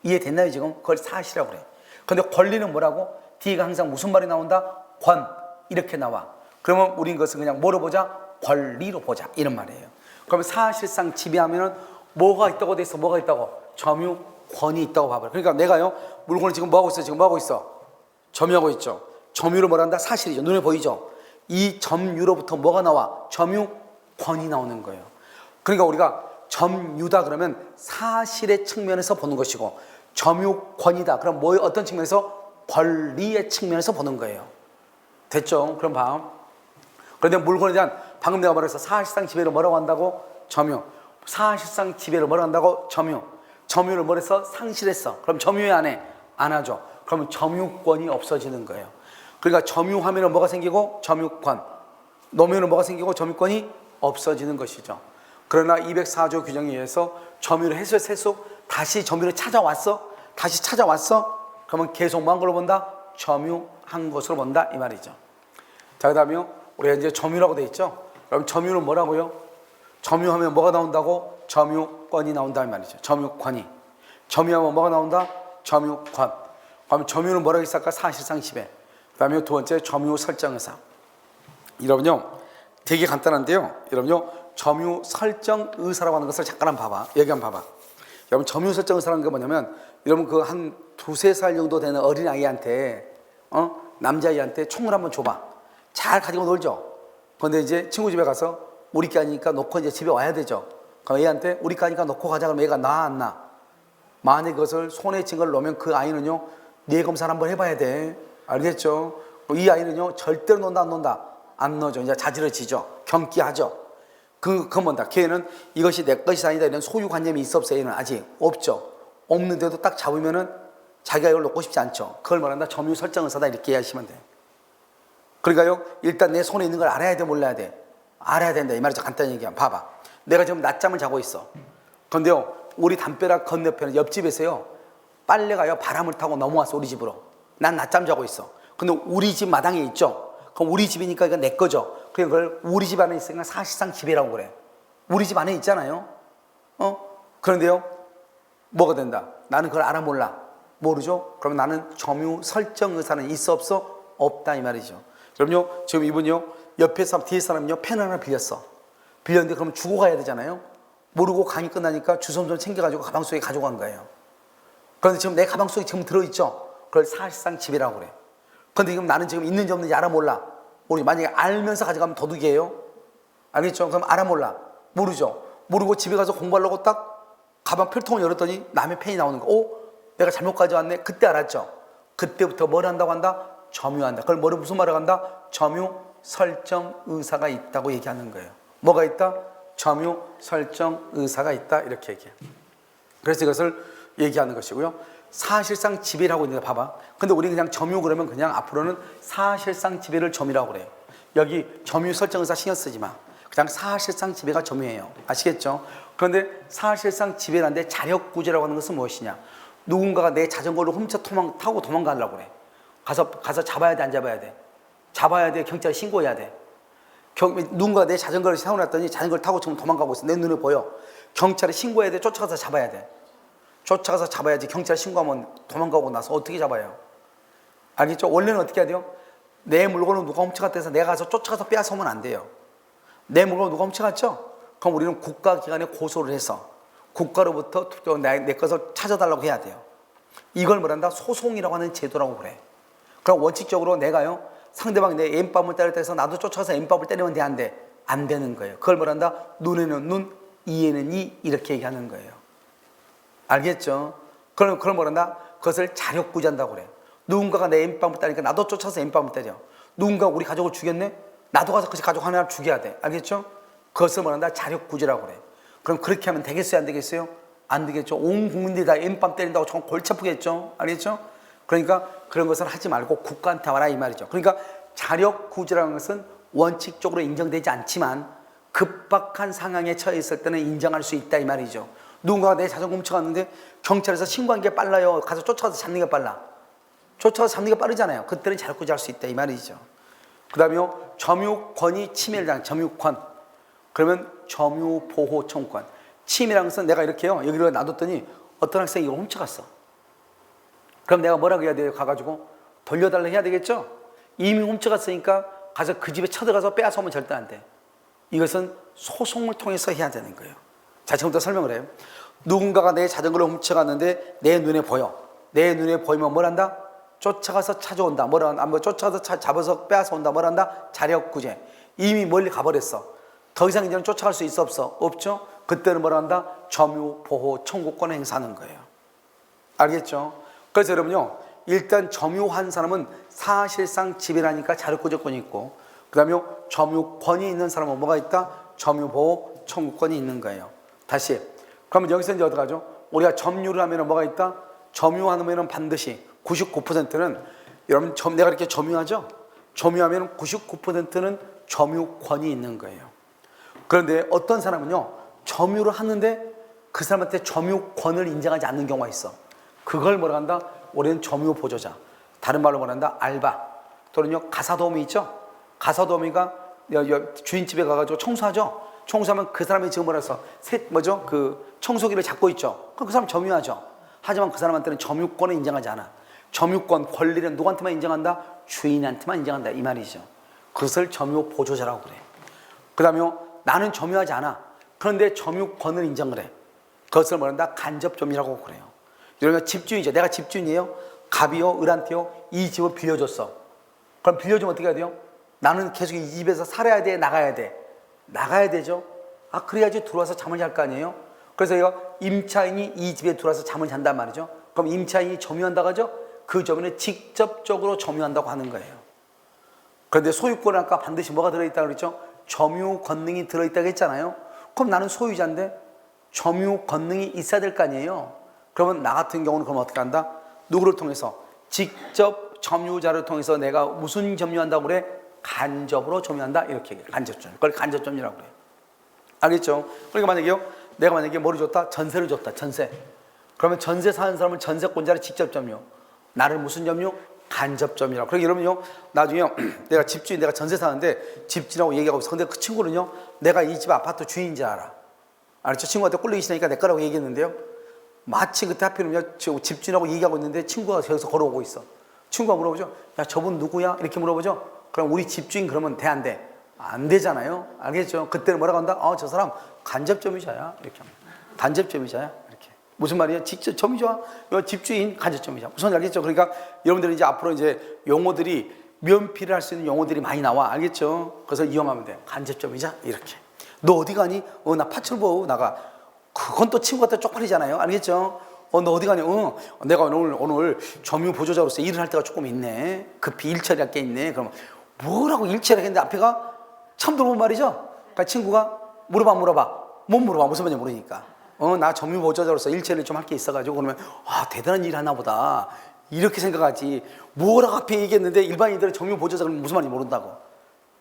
이해됐나요 지금? 그걸 사실이라고 그래. 그런데 권리는 뭐라고? 뒤가 항상 무슨 말이 나온다? 권 이렇게 나와. 그러면 우린 그것을 그냥 뭐로 보자? 권리로 보자 이런 말이에요. 그러면 사실상 지배하면은 뭐가 있다고 돼 있어? 뭐가 있다고? 점유 권이 있다고 봐봐요. 그러니까 내가요 물건을 지금 뭐 하고 있어? 지금 뭐 하고 있어? 점유하고 있죠. 점유를 뭐라 한다? 사실이죠. 눈에 보이죠. 이 점유로부터 뭐가 나와? 점유 권이 나오는 거예요. 그러니까 우리가 점유다 그러면 사실의 측면에서 보는 것이고, 점유권이다 그럼 뭐 어떤 측면에서? 권리의 측면에서 보는 거예요. 됐죠? 그럼 봐. 그런데 물건에 대한, 방금 내가 말했어, 사실상 지배를 뭐라고 한다고? 점유. 사실상 지배를 뭐라고 한다고? 점유. 점유를 뭐랬어? 상실했어. 그럼 점유해 안 해? 안 하죠. 그러면 점유권이 없어지는 거예요. 그러니까 점유하면 뭐가 생기고? 점유권. 놓으면 뭐가 생기고? 점유권이 없어지는 것이죠. 그러나 204조 규정에 의해서 점유를 해서 다시 점유를 찾아왔어? 다시 찾아왔어? 그러면 계속 뭐한 걸로 본다? 점유한 것으로 본다 이 말이죠. 자, 그 다음에 우리가 이제 점유라고 돼 있죠. 그럼 점유는 뭐라고요? 점유하면 뭐가 나온다고? 점유권이 나온다 이 말이죠. 점유권이. 점유하면 뭐가 나온다? 점유권. 그럼 점유는 뭐라고 했을까? 사실상 지배. 그 다음에 두 번째 점유 설정 의사. 여러분요 되게 간단한데요. 여러분요 점유 설정 의사라고 하는 것을 잠깐 한번 봐봐. 여기 한번 봐봐. 여러분 점유 설정 의사라는 게 뭐냐면, 여러분 그 한 두세 살 정도 되는 어린아이한테 남자아이한테 총을 한번 줘봐. 잘 가지고 놀죠. 그런데 이제 친구 집에 가서 우리 게 아니니까 놓고 이제 집에 와야 되죠. 그럼 애한테 우리 거 아니니까 놓고 가자 그러면 애가 나 안 나? 만약 그것을 손에 쥔 걸 놓으면 그 아이는요 뇌 검사를 한번 해봐야 돼. 알겠죠? 이 아이는요 절대로 논다 안 논다? 안 넣어줘. 이제 자지러지죠. 경기하죠. 그건 뭔다? 걔는 이것이 내 것이 아니다 이런 소유관념이 있어 없어요? 얘는 아직 없죠. 없는데도 딱 잡으면은 자기가 이걸 놓고 싶지 않죠. 그걸 말한다 점유 설정 의사다 이렇게 이해하시면 돼. 그러니까요 일단 내 손에 있는 걸 알아야 돼 몰라야 돼? 알아야 된다 이 말이죠. 간단히 얘기하면 봐봐. 내가 지금 낮잠을 자고 있어. 그런데요 우리 담벼락 건너편에 옆집에서요 빨래가요 바람을 타고 넘어왔어 우리 집으로. 난 낮잠 자고 있어. 근데 우리 집 마당에 있죠. 그럼 우리 집이니까 이건 내 거죠. 그걸 우리 집 안에 있으니까 사실상 지배라고 그래. 우리 집 안에 있잖아요. 그런데요 뭐가 된다? 나는 그걸 알아 몰라? 모르죠? 그러면 나는 점유 설정 의사는 있어 없어? 없다 이 말이죠. 그럼요 지금 이분이요 옆에 사람 뒤에 사람이요 펜 하나 빌렸어. 빌렸는데 그러면 주고 가야 되잖아요. 모르고 강의 끝나니까 주섬주섬 챙겨가지고 가방 속에 가져간 거예요. 그런데 지금 내 가방 속에 지금 들어있죠. 그걸 사실상 지배라고 그래. 그런데 지금 나는 지금 있는지 없는지 알아 몰라? 모르죠. 만약에 알면서 가져가면 도둑이에요. 알겠죠? 그럼 알아 몰라? 모르죠. 모르고 집에 가서 공부하려고 딱 가방 필통을 열었더니 남의 펜이 나오는 거. 내가 잘못 가져왔네. 그때 알았죠. 그때부터 뭘 한다고 한다? 점유한다. 그걸 무슨 말을 한다? 점유 설정 의사가 있다고 얘기하는 거예요. 뭐가 있다? 점유 설정 의사가 있다 이렇게 얘기해요. 그래서 이것을 얘기하는 것이고요. 사실상 지배를 하고 있는데 봐봐. 근데 우리 그냥 점유 그러면 그냥 앞으로는 사실상 지배를 점유라고 그래요. 여기 점유 설정 의사 신경 쓰지 마. 그냥 사실상 지배가 점유예요. 아시겠죠? 그런데 사실상 지배라는데 자력구제라고 하는 것은 무엇이냐? 누군가가 내 자전거를 훔쳐 타고 도망가려고 그래. 가서 잡아야 돼, 안 잡아야 돼? 잡아야 돼, 경찰에 신고해야 돼. 누군가 내 자전거를 세워놨더니 자전거를 타고 지금 도망가고 있어. 내 눈에 보여. 경찰에 신고해야 돼, 쫓아가서 잡아야 돼. 쫓아가서 잡아야지. 경찰에 신고하면 도망가고 나서 어떻게 잡아요? 알겠죠? 원래는 어떻게 해야 돼요? 내 물건을 누가 훔쳐갔다 해서 내가 가서 쫓아가서 빼앗으면 안 돼요. 내 물건을 누가 훔쳐갔죠? 그럼 우리는 국가기관에 고소를 해서 국가로부터 내 것을 찾아달라고 해야 돼요. 이걸 뭐란다? 소송이라고 하는 제도라고 그래. 그럼 원칙적으로 내가요, 상대방 내 N밥을 때렸다 해서 나도 쫓아가서 N밥을 때리면 돼, 안 돼? 안 되는 거예요. 그걸 뭐란다? 눈에는 눈, 이에는 이, 이렇게 얘기하는 거예요. 알겠죠? 그걸 뭐란다? 그것을 자력구제한다고 그래. 누군가가 내 N밥을 때리니까 나도 쫓아서 N밥을 때려. 누군가 우리 가족을 죽였네? 나도 가서 그 가족 하나를 죽여야 돼. 알겠죠? 그것을 뭐란다? 자력구제라고 그래. 그럼 그렇게 하면 되겠어요? 안 되겠어요? 안 되겠죠. 온 국민들이 다 N밥 때린다고 정말 골치 아프겠죠? 알겠죠? 그러니까 그런 것은 하지 말고 국가한테 와라 이 말이죠. 그러니까 자력구제라는 것은 원칙적으로 인정되지 않지만 급박한 상황에 처해 있을 때는 인정할 수 있다 이 말이죠. 누군가가 내 자전거 훔쳐갔는데 경찰에서 신고한 게 빨라요? 가서 쫓아가서 잡는 게 빨라? 쫓아가서 잡는 게 빠르잖아요. 그때는 자력구제 할 수 있다 이 말이죠. 그 다음에 점유권이 침해를 당한 점유권. 그러면 점유보호 청구권. 침해라는 것은 내가 이렇게요, 여기를 놔뒀더니 어떤 학생이 이걸 훔쳐갔어. 그럼 내가 뭐라고 해야 돼요? 가가지고 돌려달라 해야 되겠죠? 이미 훔쳐갔으니까 가서 그 집에 쳐들어가서 빼앗아오면 절대 안 돼. 이것은 소송을 통해서 해야 되는 거예요. 자, 지금부터 설명을 해요. 누군가가 내 자전거를 훔쳐갔는데 내 눈에 보여. 내 눈에 보이면 뭘 한다? 쫓아가서 찾아온다. 뭐라 한다? 쫓아가서 잡아서 빼앗아온다. 뭐라 한다? 자력구제. 이미 멀리 가버렸어. 더 이상 이제는 쫓아갈 수 있어 없어? 없죠? 그때는 뭐라 한다? 점유보호 청구권을 행사하는 거예요. 알겠죠? 그래서 여러분요, 일단 점유한 사람은 사실상 지배라니까 자력구제권이 있고, 그 다음에 점유권이 있는 사람은 뭐가 있다? 점유보호 청구권이 있는 거예요. 다시, 그러면 여기서 이제 어떡하죠? 우리가 점유를 하면 뭐가 있다? 점유하면 반드시 99%는 여러분 내가 이렇게 점유하죠? 점유하면 99%는 점유권이 있는 거예요. 그런데 어떤 사람은요, 점유를 하는데 그 사람한테 점유권을 인정하지 않는 경우가 있어. 그걸 뭐라 한다? 우리는 점유보조자. 다른 말로 말한다? 알바. 또는요, 가사도우미 있죠? 가사도우미가 주인집에 가가지고 청소하죠? 청소하면 그 사람이 지금 뭐라 해서 그 청소기를 잡고 있죠? 그럼 그 사람 점유하죠? 하지만 그 사람한테는 점유권을 인정하지 않아. 점유권, 권리는 누구한테만 인정한다? 주인한테만 인정한다. 이 말이죠. 그것을 점유보조자라고 그래. 그 다음에 나는 점유하지 않아. 그런데 점유권을 인정을 해. 그것을 뭐란다? 간접점유라고 그래요. 이러면 집주인이죠. 내가 집주인이에요. 갑이요, 을한테요, 이 집을 빌려줬어. 그럼 빌려주면 어떻게 해야 돼요? 나는 계속 이 집에서 살아야 돼, 나가야 돼? 나가야 되죠. 아, 그래야지 들어와서 잠을 잘 거 아니에요? 그래서 얘가 임차인이 이 집에 들어와서 잠을 잔단 말이죠. 그럼 임차인이 점유한다고 하죠? 그 점유는 직접적으로 점유한다고 하는 거예요. 그런데 소유권은 아까 반드시 뭐가 들어있다고 그랬죠? 점유 권능이 들어있다고 했잖아요. 그럼 나는 소유자인데 점유 권능이 있어야 될 거 아니에요. 그러면 나 같은 경우는 그럼 어떻게 한다? 누구를 통해서? 직접 점유자를 통해서 내가 무슨 점유한다고 그래? 간접으로 점유한다 이렇게 얘기해. 간접점. 그걸 간접점유라고 그래요. 알겠죠? 그러니까 내가 만약에 뭐를 줬다? 전세를 줬다. 전세. 그러면 전세 사는 사람은 전세권자를 직접 점유. 나를 무슨 점유? 간접 점유라고. 그러니까 여러분요, 나중에 내가 집주인, 내가 전세 사는데 집주인하고 얘기하고 있어. 근데 그 친구는요, 내가 이 집 아파트 주인인 줄 알아. 알았죠? 친구한테 꿀리기 싫으니까 내 거라고 얘기했는데요. 마치 그때 하필이면 집주인하고 얘기하고 있는데 친구가 저기서 걸어오고 있어. 친구가 물어보죠. 야, 저분 누구야? 이렇게 물어보죠. 그럼 우리 집주인 그러면 돼, 안 돼? 안 되잖아요. 알겠죠? 그때는 뭐라고 한다? 저 사람 간접 점유자야. 이렇게 합니다. 간접 점유자야. 이렇게. 무슨 말이에요? 직접 점유자, 집주인, 간접 점유자. 무슨 말인지 알겠죠? 그러니까 여러분들이 이제 앞으로 이제 용어들이 면피를 할 수 있는 용어들이 많이 나와. 알겠죠? 그래서 이용하면 돼. 간접 점유자. 이렇게. 너 어디 가니? 나 파출부 나가. 그건 또 친구한테 쪽팔리잖아요. 알겠죠? 너 어디 가냐? 내가 오늘 점유 보조자로서 일을 할 때가 조금 있네. 급히 일 처리할 게 있네. 그러면 뭐라고 일 처리하겠는데 앞에가 처음 들어본 말이죠. 그러니까 친구가 물어봐. 못 물어봐. 무슨 말인지 모르니까. 나 점유 보조자로서 일 처리를 좀 할 게 있어가지고 그러면 대단한 일 하나 보다. 이렇게 생각하지. 뭐라고 앞에 얘기했는데 일반인들은 점유 보조자 그러면 무슨 말인지 모른다고.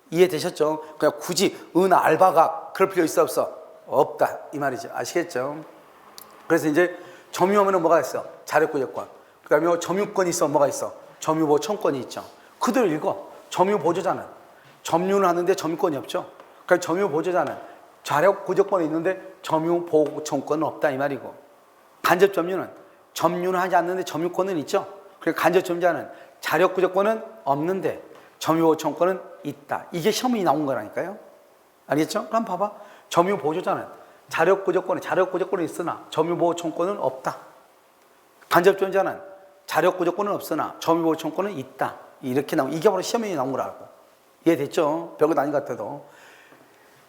이해되셨죠? 그냥 굳이 알바가 그럴 필요 있어 없어? 없다 이 말이죠. 아시겠죠? 그래서 이제 점유하면 뭐가 있어? 자력구제권. 그 다음에 점유권이 있어 뭐가 있어? 점유보호 청권이 있죠. 그대로 읽어. 점유보조자는 점유는 하는데 점유권이 없죠. 그러니까 점유보조자는 자력구조권이 있는데 점유보호 청권은 없다 이 말이고, 간접점유는 점유는 하지 않는데 점유권은 있죠. 그러니까 간접점유자는 자력구조권은 없는데 점유보호 청권은 있다. 이게 시험이 나온 거라니까요. 알겠죠? 그럼 봐봐. 점유보조자는 자력구조권이 있으나 점유보호 청권은 없다. 간접점유자는 자력구조권은 없으나 점유보호 청권은 있다. 이렇게 나온, 이게 바로 시험에 나온 거라고. 이해됐죠? 별것 아닌 것 같아도.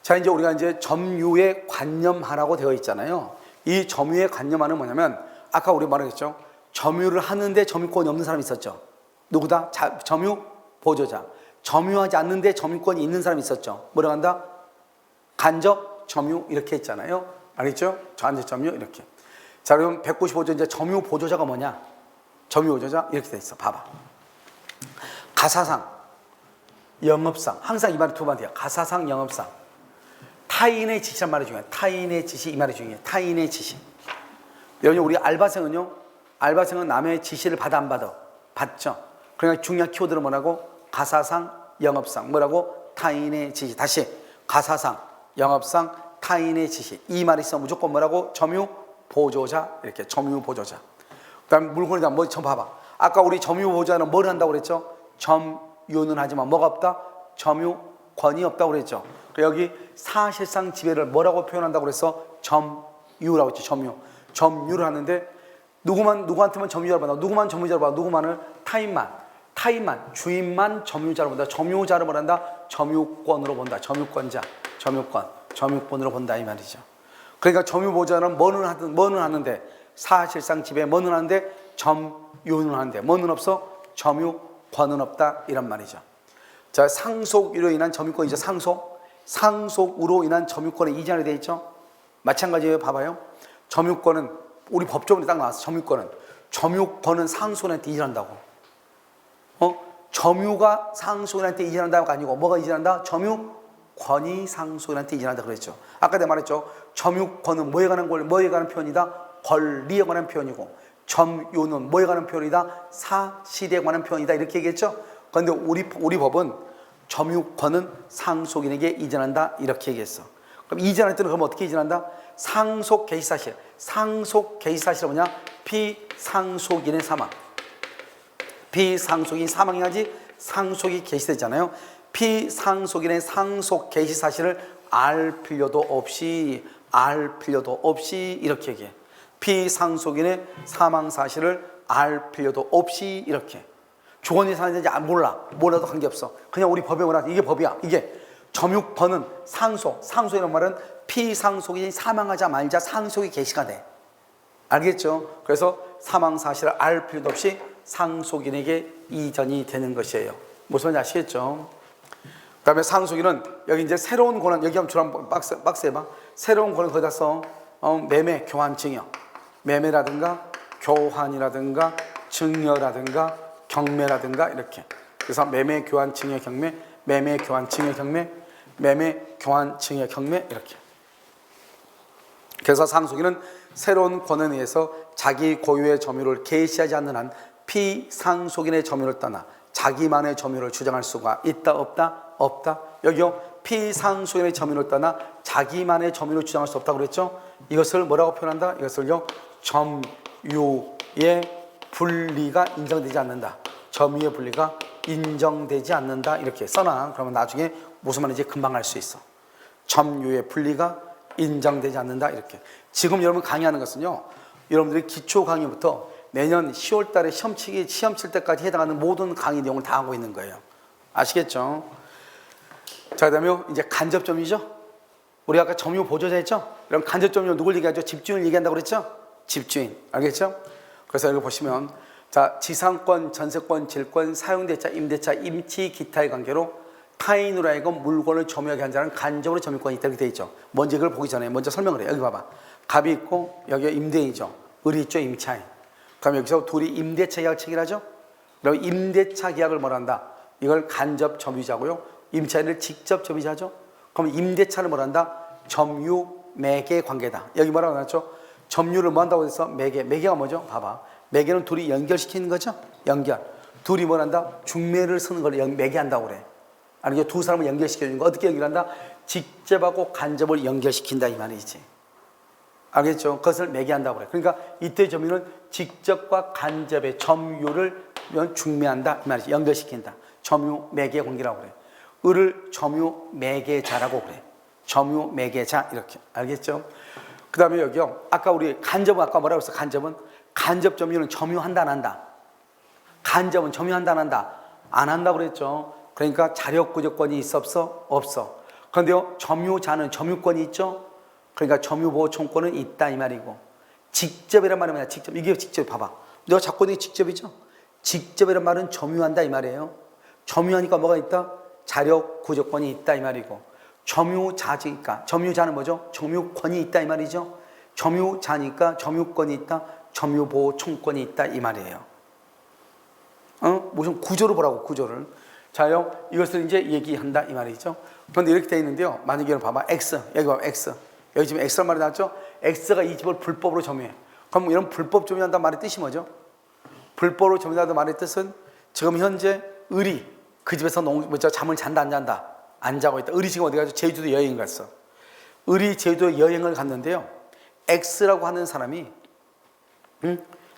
자, 이제 우리가 이제 점유의 관념하라고 되어 있잖아요. 이 점유의 관념하는 뭐냐면, 아까 우리 말했죠. 점유를 하는데 점유권이 없는 사람이 있었죠. 누구다? 점유 보조자. 점유하지 않는데 점유권이 있는 사람이 있었죠. 뭐라고 한다? 간접 점유 이렇게 했잖아요. 알겠죠? 간접 점유 이렇게. 자, 그럼 195조 이제 점유 보조자가 뭐냐? 점유 보조자 이렇게 돼 있어. 봐봐. 가사상, 영업상. 항상 이 말이 두 번 돼요. 가사상, 영업상. 타인의 지시란 말이 중요해요. 타인의 지시 이 말이 중요해요. 타인의 지시. 여러분, 우리 알바생은요. 알바생은 남의 지시를 받아 안 받아? 받죠. 그러니까 중요한 키워드는 뭐라고? 가사상, 영업상. 뭐라고? 타인의 지시. 다시 가사상, 영업상, 타인의 지시. 이 말이 있으면 무조건 뭐라고? 점유 보조자. 이렇게 점유 보조자. 그다음 물건이다. 뭐 좀 봐봐. 아까 우리 점유 보조자는 뭘 한다고 그랬죠? 점유는 하지만 뭐가 없다? 점유권이 없다고 그랬죠. 여기 사실상 지배를 뭐라고 표현한다고 그랬어? 점유라고 했죠. 점유. 점유를 하는데 누구한테만 점유자를 받아? 누구만 점유자를 받아? 누구만을? 타인만, 주인만 점유자로 본다. 점유자를 뭐란다? 점유권으로 본다. 점유권자, 점유권으로 본다 이 말이죠. 그러니까 점유보조자는 뭐는 하는데 사실상 지배 뭐는 하는데 점유는 하는데 뭐는 없어? 점유권은 없다 이란 말이죠. 자, 상속으로 인한 점유권이죠. 상속으로 인한 점유권에 이전이 되어 있죠. 마찬가지예요. 봐봐요. 점유권은 우리 법조문에 딱 나왔어. 점유권은 상속인한테 이전한다고. 점유가 상속인한테 이전한다가 아니고 뭐가 이전한다? 점유권이 상속인한테 이전한다 그랬죠. 아까 내가 말했죠. 점유권은 뭐에 관한 표현이다? 권리에 관한 표현이고, 점유는 뭐에 관한 표현이다? 사실에 관한 표현이다 이렇게 얘기했죠. 그런데 우리 법은 점유권은 상속인에게 이전한다 이렇게 얘기했어. 그럼 이전할 때는 그럼 어떻게 이전한다? 상속 개시사실. 상속 개시사실은 뭐냐? 비상속인의 사망. 비상속인 사망해야지 상속이 개시되잖아요. 비상속인의 상속 개시사실을 알 필요도 없이 이렇게 얘기해. 비상속인의 사망 사실을 알 필요도 없이 이렇게. 조언이 사는지 몰라도 관계없어. 그냥 우리 법에 뭐라 이게 법이야. 이게 점유권은 상속이라는 말은 피상속인이 사망하자 말자 상속이 개시가 돼. 알겠죠? 그래서 사망 사실을 알 필요도 없이 상속인에게 이전이 되는 것이에요. 무슨 말인지 아시겠죠? 그 다음에 상속인은 여기 이제 새로운 권한, 여기 한번 줄 박스 해봐. 새로운 권한 거기다 써. 매매, 교환, 증여. 매매라든가 교환이라든가 증여라든가 경매라든가 이렇게. 그래서 매매, 교환, 증여, 경매, 매매, 교환, 증여, 경매, 매매, 교환, 증여, 경매 이렇게. 그래서 상속인은 새로운 권한에 의해서 자기 고유의 점유를 개시하지 않는 한 피상속인의 점유를 떠나 자기만의 점유를 주장할 수가 있다 없다? 없다. 여기요. 피상속인의 점유를 떠나 자기만의 점유를 주장할 수 없다고 그랬죠. 이것을 뭐라고 표현한다? 이것을요. 점유의 분리가 인정되지 않는다. 점유의 분리가 인정되지 않는다. 이렇게 써놔. 그러면 나중에 무슨 말인지 금방 알 수 있어. 점유의 분리가 인정되지 않는다. 이렇게. 지금 여러분 강의하는 것은요. 여러분들이 기초 강의부터 내년 10월 달에 시험 칠 때까지 해당하는 모든 강의 내용을 다 하고 있는 거예요. 아시겠죠? 자, 그 다음에 이제 간접점유죠. 우리 아까 점유 보조자 했죠? 그럼 간접점유 누굴 얘기하죠? 집주인을 얘기한다고 그랬죠? 집주인. 알겠죠? 그래서 여기 보시면 자, 지상권, 전세권, 질권, 사용대차, 임대차, 임치, 기타의 관계로 타인으로 하여금 물건을 점유하게 한 자는 간접으로 점유권이 있다 이렇게 돼 있죠. 먼저 이걸 보기 전에 먼저 설명을 해요. 여기 봐봐. 갑이 있고 여기가 임대인이죠. 을이 있죠. 임차인. 그럼 여기서 둘이 임대차 계약을 체결하죠. 그럼 임대차 계약을 뭐란다? 이걸 간접 점유자고요. 임차인을 직접 점유자죠. 그럼 임대차를 뭐란다? 점유 매개 관계다. 여기 뭐라고 나왔죠? 점유를 뭐 한다고 해서 매개가 뭐죠? 봐봐. 매개는 둘이 연결시키는 거죠. 연결. 둘이 뭘 한다? 중매를 쓰는 걸 매개한다고 그래. 아니, 두 사람을 연결시켜주는 거. 어떻게 연결한다? 직접하고 간접을 연결시킨다 이 말이지. 알겠죠? 그것을 매개한다고 그래. 그러니까 이때 점유는 직접과 간접의 점유를 중매한다 이 말이지. 연결시킨다. 점유 매개 관계라고 그래. 을을 점유 매개자라고 그래. 점유 매개자 이렇게. 알겠죠? 그 다음에 여기요. 아까 우리 간접은 아까 뭐라고 했어? 간접은 간접 점유는 점유한다 안 한다. 간접은 점유한다 안 한다. 안 한다고 그랬죠. 그러니까 자력 구조권이 있어 없어? 없어. 그런데요. 점유자는 점유권이 있죠. 그러니까 점유보호청권은 있다 이 말이고, 직접이란 말은 뭐냐? 직접. 이게 직접 봐봐. 내가 잡고 있는 게 직접이죠. 직접이란 말은 점유한다 이 말이에요. 점유하니까 뭐가 있다? 자력 구조권이 있다 이 말이고, 점유자니까 점유자는 뭐죠? 점유권이 있다 이 말이죠. 점유자니까 점유권이 있다. 점유보호청권이 있다 이 말이에요. 무슨 구조를 보라고, 구조를. 자요, 이것을 이제 얘기한다 이 말이죠. 그런데 이렇게 되어 있는데요. 만약에 이걸 봐봐. X. 여기 봐봐. X. 여기 지금 X란 말이 나왔죠? X가 이 집을 불법으로 점유해. 그럼 이런 불법 점유한다는 말의 뜻이 뭐죠? 불법으로 점유한다는 말의 뜻은 지금 현재 을이 그 집에서 잠을 잔다 안 잔다? 안 자고 있다. 을이 지금 어디 가서 제주도 여행 갔어. 을이 제주도 여행을 갔는데요. X라고 하는 사람이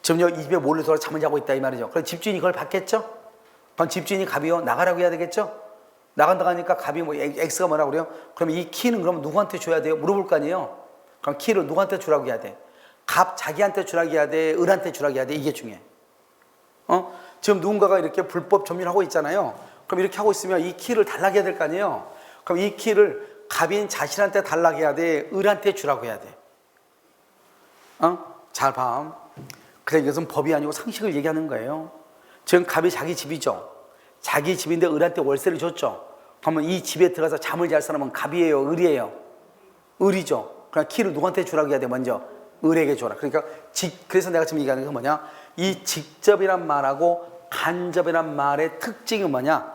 지금 이 집에 몰래 들어와 잠을 자고 있다 이 말이죠. 그럼 집주인이 그걸 받겠죠? 그럼 집주인이 갑이요 나가라고 해야 되겠죠? 나간다고 하니까 갑이 뭐 X가 뭐라고 그래요? 그럼 이 키는 그럼 누구한테 줘야 돼요? 물어볼 거 아니에요? 그럼 키를 누구한테 주라고 해야 돼? 갑 자기한테 주라고 해야 돼? 을한테 주라고 해야 돼? 이게 중요해. 지금 누군가가 이렇게 불법 점유를 하고 있잖아요. 그럼 이렇게 하고 있으면 이 키를 달라고 해야 될 거 아니에요? 그럼 이 키를 갑인 자신한테 달라고 해야 돼? 을한테 주라고 해야 돼? 잘 봐. 그래, 이것은 법이 아니고 상식을 얘기하는 거예요. 지금 갑이 자기 집이죠. 자기 집인데 을한테 월세를 줬죠. 그러면 이 집에 들어가서 잠을 잘 사람은 갑이에요? 을이에요? 을이죠. 그러니까 키를 누구한테 주라고 해야 돼? 먼저 을에게 줘라. 그러니까 그래서 내가 지금 얘기하는 게 뭐냐? 이 직접이란 말하고 간접이란 말의 특징이 뭐냐?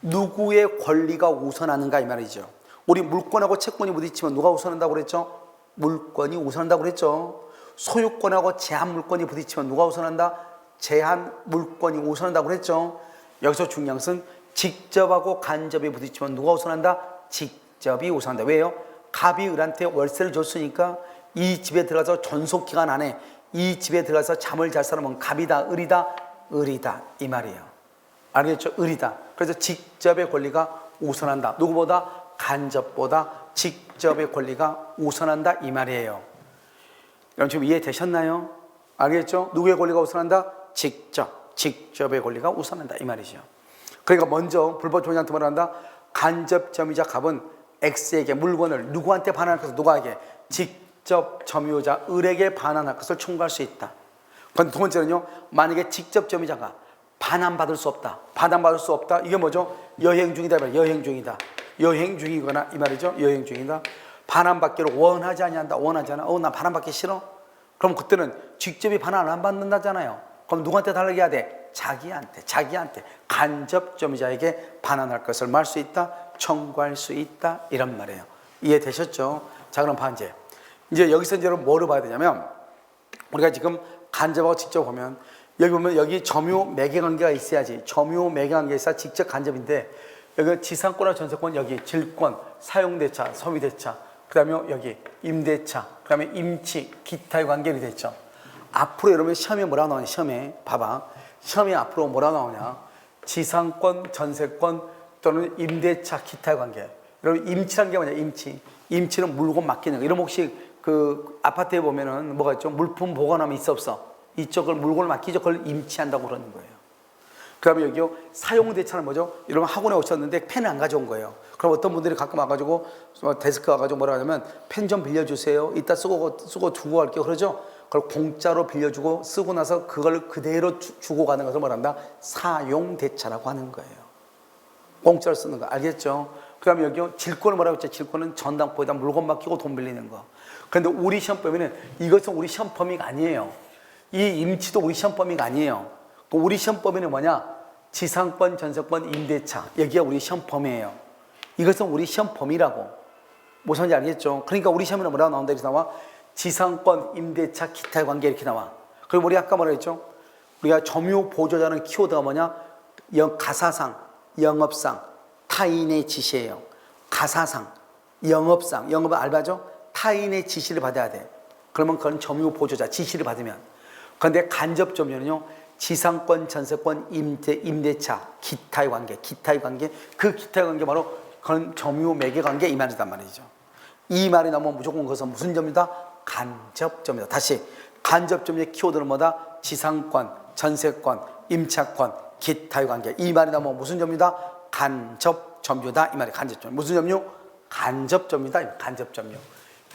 누구의 권리가 우선하는가 이 말이죠. 우리 물권하고 채권이 부딪히면 누가 우선한다고 그랬죠? 물권이 우선한다고 그랬죠. 소유권하고 제한 물권이 부딪히면 누가 우선한다? 제한 물권이 우선한다고 그랬죠. 여기서 중요한 것은 직접하고 간접이 부딪히면 누가 우선한다? 직접이 우선한다. 왜요? 갑이 을한테 월세를 줬으니까 이 집에 들어가서 존속기간 안에 이 집에 들어가서 잠을 잘 사람은 갑이다, 을이다? 을이다 이 말이에요. 알겠죠? 을이다. 그래서 직접의 권리가 우선한다. 누구보다? 간접보다 직접의 권리가 우선한다 이 말이에요. 여러분 지금 이해되셨나요? 알겠죠? 누구의 권리가 우선한다? 직접의 권리가 우선한다 이 말이죠. 그러니까 먼저 불법 점유한테 뭐라 한다? 간접 점유자 갑은 X에게 물건을 누구한테 반환할 것을 누구에게? 직접 점유자 을에게 반환할 것을 청구할 수 있다. 그런데 두 번째는요, 만약에 직접 점유자가 반환받을 수 없다. 반환받을 수 없다. 이게 뭐죠? 여행 중이다. 여행 중이다. 여행 중이거나 이 말이죠. 여행 중이다. 반환받기를 원하지 아니한다. 원하지 않아. 나 반환받기 싫어. 그럼 그때는 직접이 반환 안 받는다잖아요. 그럼 누구한테 달라고 해야 돼? 자기한테 간접 점유자에게 반환할 것을 말할 수 있다. 청구할 수 있다. 이런 말이에요. 이해되셨죠? 자, 그럼 반제. 이제 여기서 이제 뭐를 봐야 되냐면, 우리가 지금 간접하고 직접 보면 여기 보면 여기 점유 매개 관계가 있어야지. 점유 매개 관계가 있어야 직접 간접인데, 여기 지상권과 전세권, 여기 질권, 사용대차, 소비대차, 그 다음에 여기 임대차, 그 다음에 임치, 기타의 관계로 됐죠. 앞으로 여러분 시험에 뭐라고 나오냐? 시험에 봐봐. 시험에 앞으로 뭐라고 나오냐? 지상권, 전세권 또는 임대차, 기타의 관계. 여러분 임치라는 게 뭐냐? 임치는 물건 맡기는 거. 여러분 혹시 그 아파트에 보면은 뭐가 있죠? 물품 보관하면 있어 없어? 이쪽을 물건을 맡기죠. 그걸 임치한다고 그러는 거예요. 그 다음에 여기요, 사용대차는 뭐죠? 여러분 학원에 오셨는데 펜을 안 가져온 거예요. 그럼 어떤 분들이 가끔 와가지고 데스크 와가지고 뭐라 하냐면 펜 좀 빌려주세요. 이따 쓰고 두고 갈게요. 그러죠? 그걸 공짜로 빌려주고 쓰고 나서 그걸 그대로 주고 가는 것을 뭐라 한다? 사용대차라고 하는 거예요. 공짜로 쓰는 거. 알겠죠? 그 다음에 여기요, 질권은 뭐라고 했죠? 질권은 전당포에다 물건 맡기고 돈 빌리는 거. 그런데 우리 시험 범위는 이것은 우리 시험 범위가 아니에요. 이 임치도 우리 시험 범위가 아니에요. 우리 시험 범위는 뭐냐? 지상권, 전세권, 임대차. 여기가 우리 시험 범위예요. 이것은 우리 시험 범위라고. 무슨지 알겠죠? 그러니까 우리 시험에는 뭐라고 나온다? 이렇게 나와? 지상권, 임대차, 기타의 관계 이렇게 나와. 그리고 우리 아까 뭐라 했죠? 우리가 점유 보조자는 키워드가 뭐냐? 가사상, 영업상, 타인의 지시예요. 가사상, 영업상, 영업은 알바죠? 타인의 지시를 받아야 돼. 그러면 그건 점유 보조자, 지시를 받으면. 그런데 간접 점유는요, 지상권, 전세권, 임대차, 기타의 관계, 그 기타의 관계 바로 그건 점유 매개 관계 이 말이란 말이죠. 이 말이 나오면 무조건 그것은 무슨 점이다? 간접 점유다. 다시 간접 점유의 키워드는 뭐다? 지상권, 전세권, 임차권, 기타의 관계. 이 말이 나오면 무슨 점유다? 간접 점유다. 이 말이 간접 점유. 무슨 점유? 간접 점유다. 간접 점유.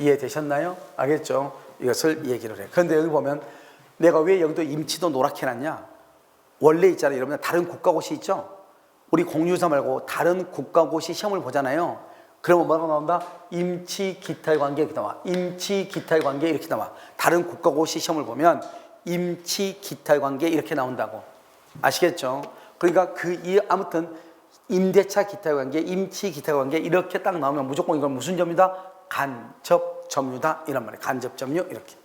이해되셨나요? 알겠죠? 이것을 얘기를 해. 그런데 여기 보면 내가 왜 여기도 임치도 노랗게 해놨냐? 원래 있잖아요. 여러분 다른 국가고시 있죠? 우리 공유사 말고 다른 국가고시 시험을 보잖아요. 그러면 뭐가 나온다? 임치 기타의 관계 이렇게 나와. 임치 기타의 관계 이렇게 나와. 다른 국가고시 시험을 보면 임치 기타의 관계 이렇게 나온다고. 아시겠죠? 그러니까 아무튼 임대차 기타의 관계, 임치 기타의 관계 이렇게 딱 나오면 무조건 이건 무슨 점유다? 간접 점유다 이란 말이에요. 간접 점유 이렇게.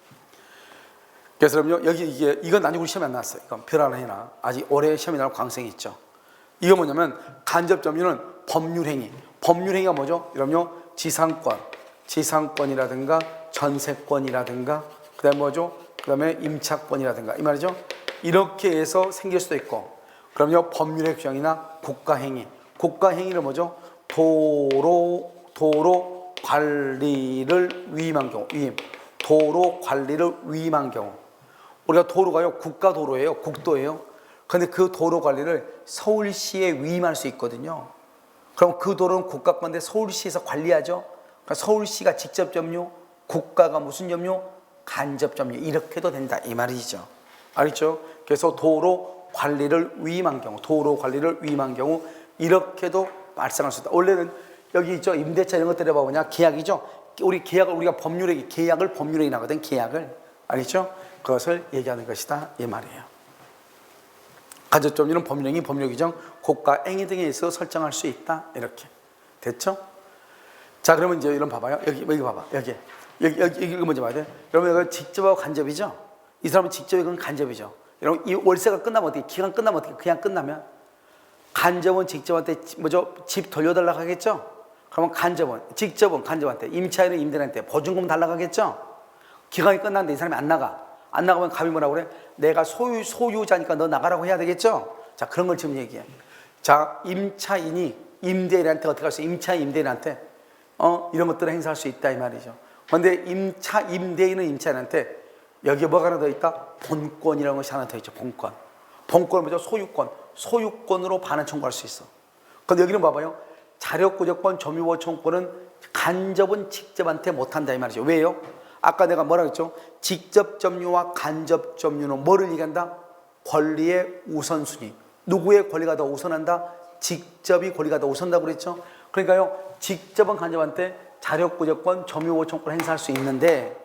그래서 그럼요 여기 이건 난이도 시험에 안 나왔어요. 이건 별 하나 해놔. 아직 올해 시험에 나올 가능성이 있죠. 이거 뭐냐면 간접 점유는 법률행위. 법률행위가 뭐죠? 이러면요 지상권이라든가 전세권이라든가 그다음에 뭐죠? 그다음에 임차권이라든가 이 말이죠. 이렇게 해서 생길 수도 있고 그럼요 법률의 규정이나 국가행위. 국가행위를 뭐죠? 도로 관리를 위임한 경우, 도로 관리를 위임한 경우. 우리가 도로가요, 국가도로예요, 국도예요. 그런데 그 도로 관리를 서울시에 위임할 수 있거든요. 그럼 그 도로는 국가 건데 서울시에서 관리하죠. 그러니까 서울시가 직접 점유, 국가가 무슨 점유? 간접 점유. 이렇게도 된다 이 말이죠. 알겠죠? 그래서 도로 관리를 위임한 경우, 이렇게도 발생할 수 있다. 원래는 여기 있죠. 임대차 이런 것들 해봐보냐. 계약이죠. 우리가 계약을 법률행위 하거든. 계약을. 알겠죠? 그것을 얘기하는 것이다. 이 말이에요. 간접 점유는 법률행위, 법률 규정, 고가 행위 등에 있어 설정할 수 있다. 이렇게. 됐죠? 자, 그러면 이제 이런 봐봐요. 여기 봐봐. 여기 이거 먼저 봐야 돼. 여러분, 이거 직접하고 간접이죠? 이 사람은 직접이건 간접이죠. 여러분, 이 월세가 끝나면 어떻게, 기간 끝나면 어떻게, 그냥 끝나면? 간접은 직접한테 뭐죠? 집 돌려달라고 하겠죠? 그러면 직접은 간접한테, 임차인은 임대인한테 보증금 달라고 하겠죠? 기간이 끝났는데 이 사람이 안 나가면 갑이 뭐라고 그래? 내가 소유자니까 너 나가라고 해야 되겠죠? 자, 그런 걸 지금 얘기해. 자, 임차인이 임대인한테 어떻게 할 수 있어? 임차인 임대인한테 이런 것들을 행사할 수 있다 이 말이죠. 그런데 임대인은 임차인한테 여기에 뭐가 하나 더 있다? 본권이라는 것이 하나 더 있죠. 본권은 뭐죠? 소유권으로 반환 청구할 수 있어. 그런데 여기는 봐봐요. 자력구조권, 점유보청권은 간접은 직접한테 못한다 이 말이죠. 왜요? 아까 내가 뭐라고 했죠? 직접 점유와 간접 점유는 뭐를 얘기한다? 권리의 우선순위. 누구의 권리가 더 우선한다? 직접이 권리가 더 우선한다고 그랬죠? 그러니까요, 직접은 간접한테 자력구조권, 점유보청권을 행사할 수 있는데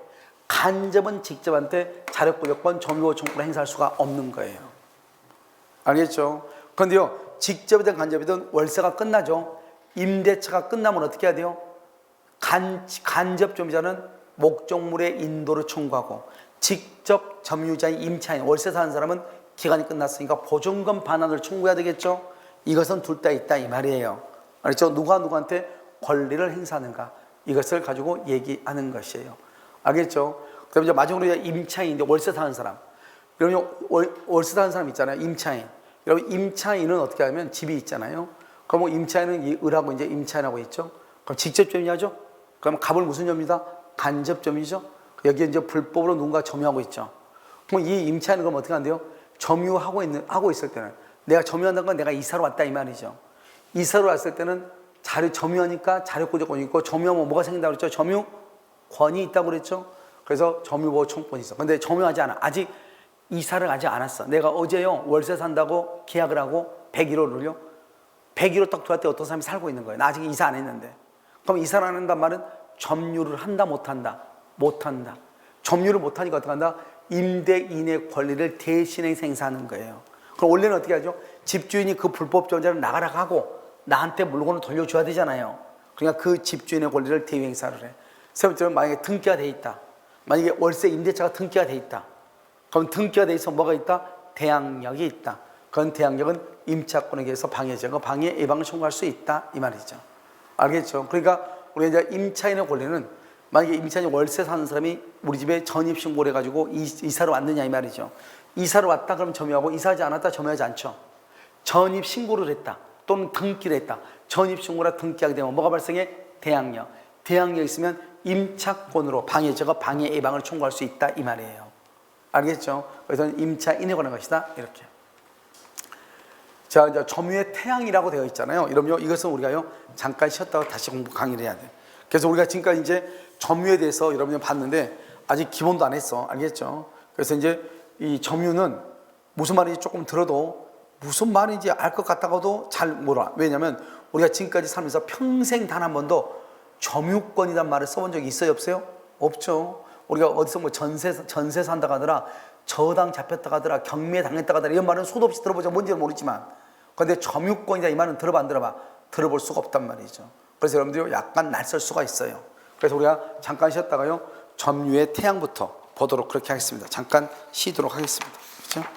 간접은 직접한테 자력구조권, 점유보청권을 행사할 수가 없는 거예요. 알겠죠? 그런데요, 직접이든 간접이든 월세가 끝나죠. 임대차가 끝나면 어떻게 해야 돼요? 간접 점유자는 목적물의 인도를 청구하고 직접 점유자인 임차인, 월세 사는 사람은 기간이 끝났으니까 보증금 반환을 청구해야 되겠죠? 이것은 둘 다 있다 이 말이에요. 알겠죠? 누가 누구한테 권리를 행사하는가 이것을 가지고 얘기하는 것이에요. 알겠죠? 그럼 이제 마지막으로 임차인인데 월세 사는 사람. 그러면 월세 사는 사람 있잖아요. 임차인. 여러분 임차인은 어떻게 하면 집이 있잖아요. 그럼 임차인은 이 을하고 이제 임차인하고 있죠. 그럼 직접 점유하죠. 그럼 갑을 무슨 점유다? 간접 점유죠. 여기에 이제 불법으로 누군가 점유하고 있죠. 그럼 이 임차인은 그럼 어떻게 한대요? 점유하고 있을 때는 내가 점유한다는 건 내가 이사로 왔다 이 말이죠. 이사로 왔을 때는 점유하니까 자력구조권이 있고 점유하면 뭐가 생긴다고 그랬죠? 점유권이 있다고 그랬죠. 그래서 점유보청권이 있어. 근데 점유하지 않아. 아직 이사를 하지 않았어. 내가 어제요 월세 산다고 계약을 하고 101호를요 101호 딱 들어왔을 때 어떤 사람이 살고 있는 거예요. 나 아직 이사 안 했는데. 그럼 이사를 안 한단 말은 점유를 한다 못한다? 못한다. 점유를 못하니까 어떻게 한다? 임대인의 권리를 대신해서 행사하는 거예요. 그럼 원래는 어떻게 하죠? 집주인이 그 불법 점유자를 나가라 하고 나한테 물건을 돌려줘야 되잖아요. 그러니까 그 집주인의 권리를 대위 행사를 해. 세 번째는 만약에 등기가 돼 있다. 만약에 월세 임대차가 등기가 돼 있다. 그럼 등기가 돼 있어 뭐가 있다? 대항력이 있다. 그건 대항력은 임차권에 의해서 방해 제거, 방해 예방을 청구할 수 있다 이 말이죠. 알겠죠? 그러니까 우리가 이제 임차인의 권리는 만약에 임차인이 월세 사는 사람이 우리 집에 전입 신고를 해가지고 이사를 왔느냐 이 말이죠. 이사를 왔다 그러면 점유하고 이사하지 않았다 점유하지 않죠. 전입 신고를 했다 또는 등기를 했다. 전입 신고나 등기하게 되면 뭐가 발생해? 대항력. 대항력 있으면 임차권으로 방해 제거, 방해 예방을 청구할 수 있다 이 말이에요. 알겠죠? 그래서 임차인에 관한 것이다 이렇게. 자, 이제 점유의 태양이라고 되어 있잖아요. 이러면 이것은 우리가요 잠깐 쉬었다가 다시 공부 강의를 해야 돼. 그래서 우리가 지금까지 이제 점유에 대해서 여러분이 봤는데 아직 기본도 안 했어. 알겠죠? 그래서 이제 이 점유는 무슨 말인지 조금 들어도 무슨 말인지 알 것 같다가도 잘 몰라. 왜냐하면 우리가 지금까지 살면서 평생 단 한 번도 점유권이란 말을 써본 적이 있어요, 없어요? 없죠. 우리가 어디서 뭐 전세 산다고 하더라, 저당 잡혔다고 하더라, 경매 당했다고 하더라 이런 말은 수도 없이 들어보자 뭔지는 모르지만 그런데 점유권이다 이 말은 들어봐 안 들어봐? 들어볼 수가 없단 말이죠. 그래서 여러분들이 약간 낯설 수가 있어요. 그래서 우리가 잠깐 쉬었다가요 점유의 태양부터 보도록 그렇게 하겠습니다. 잠깐 쉬도록 하겠습니다. 그렇죠?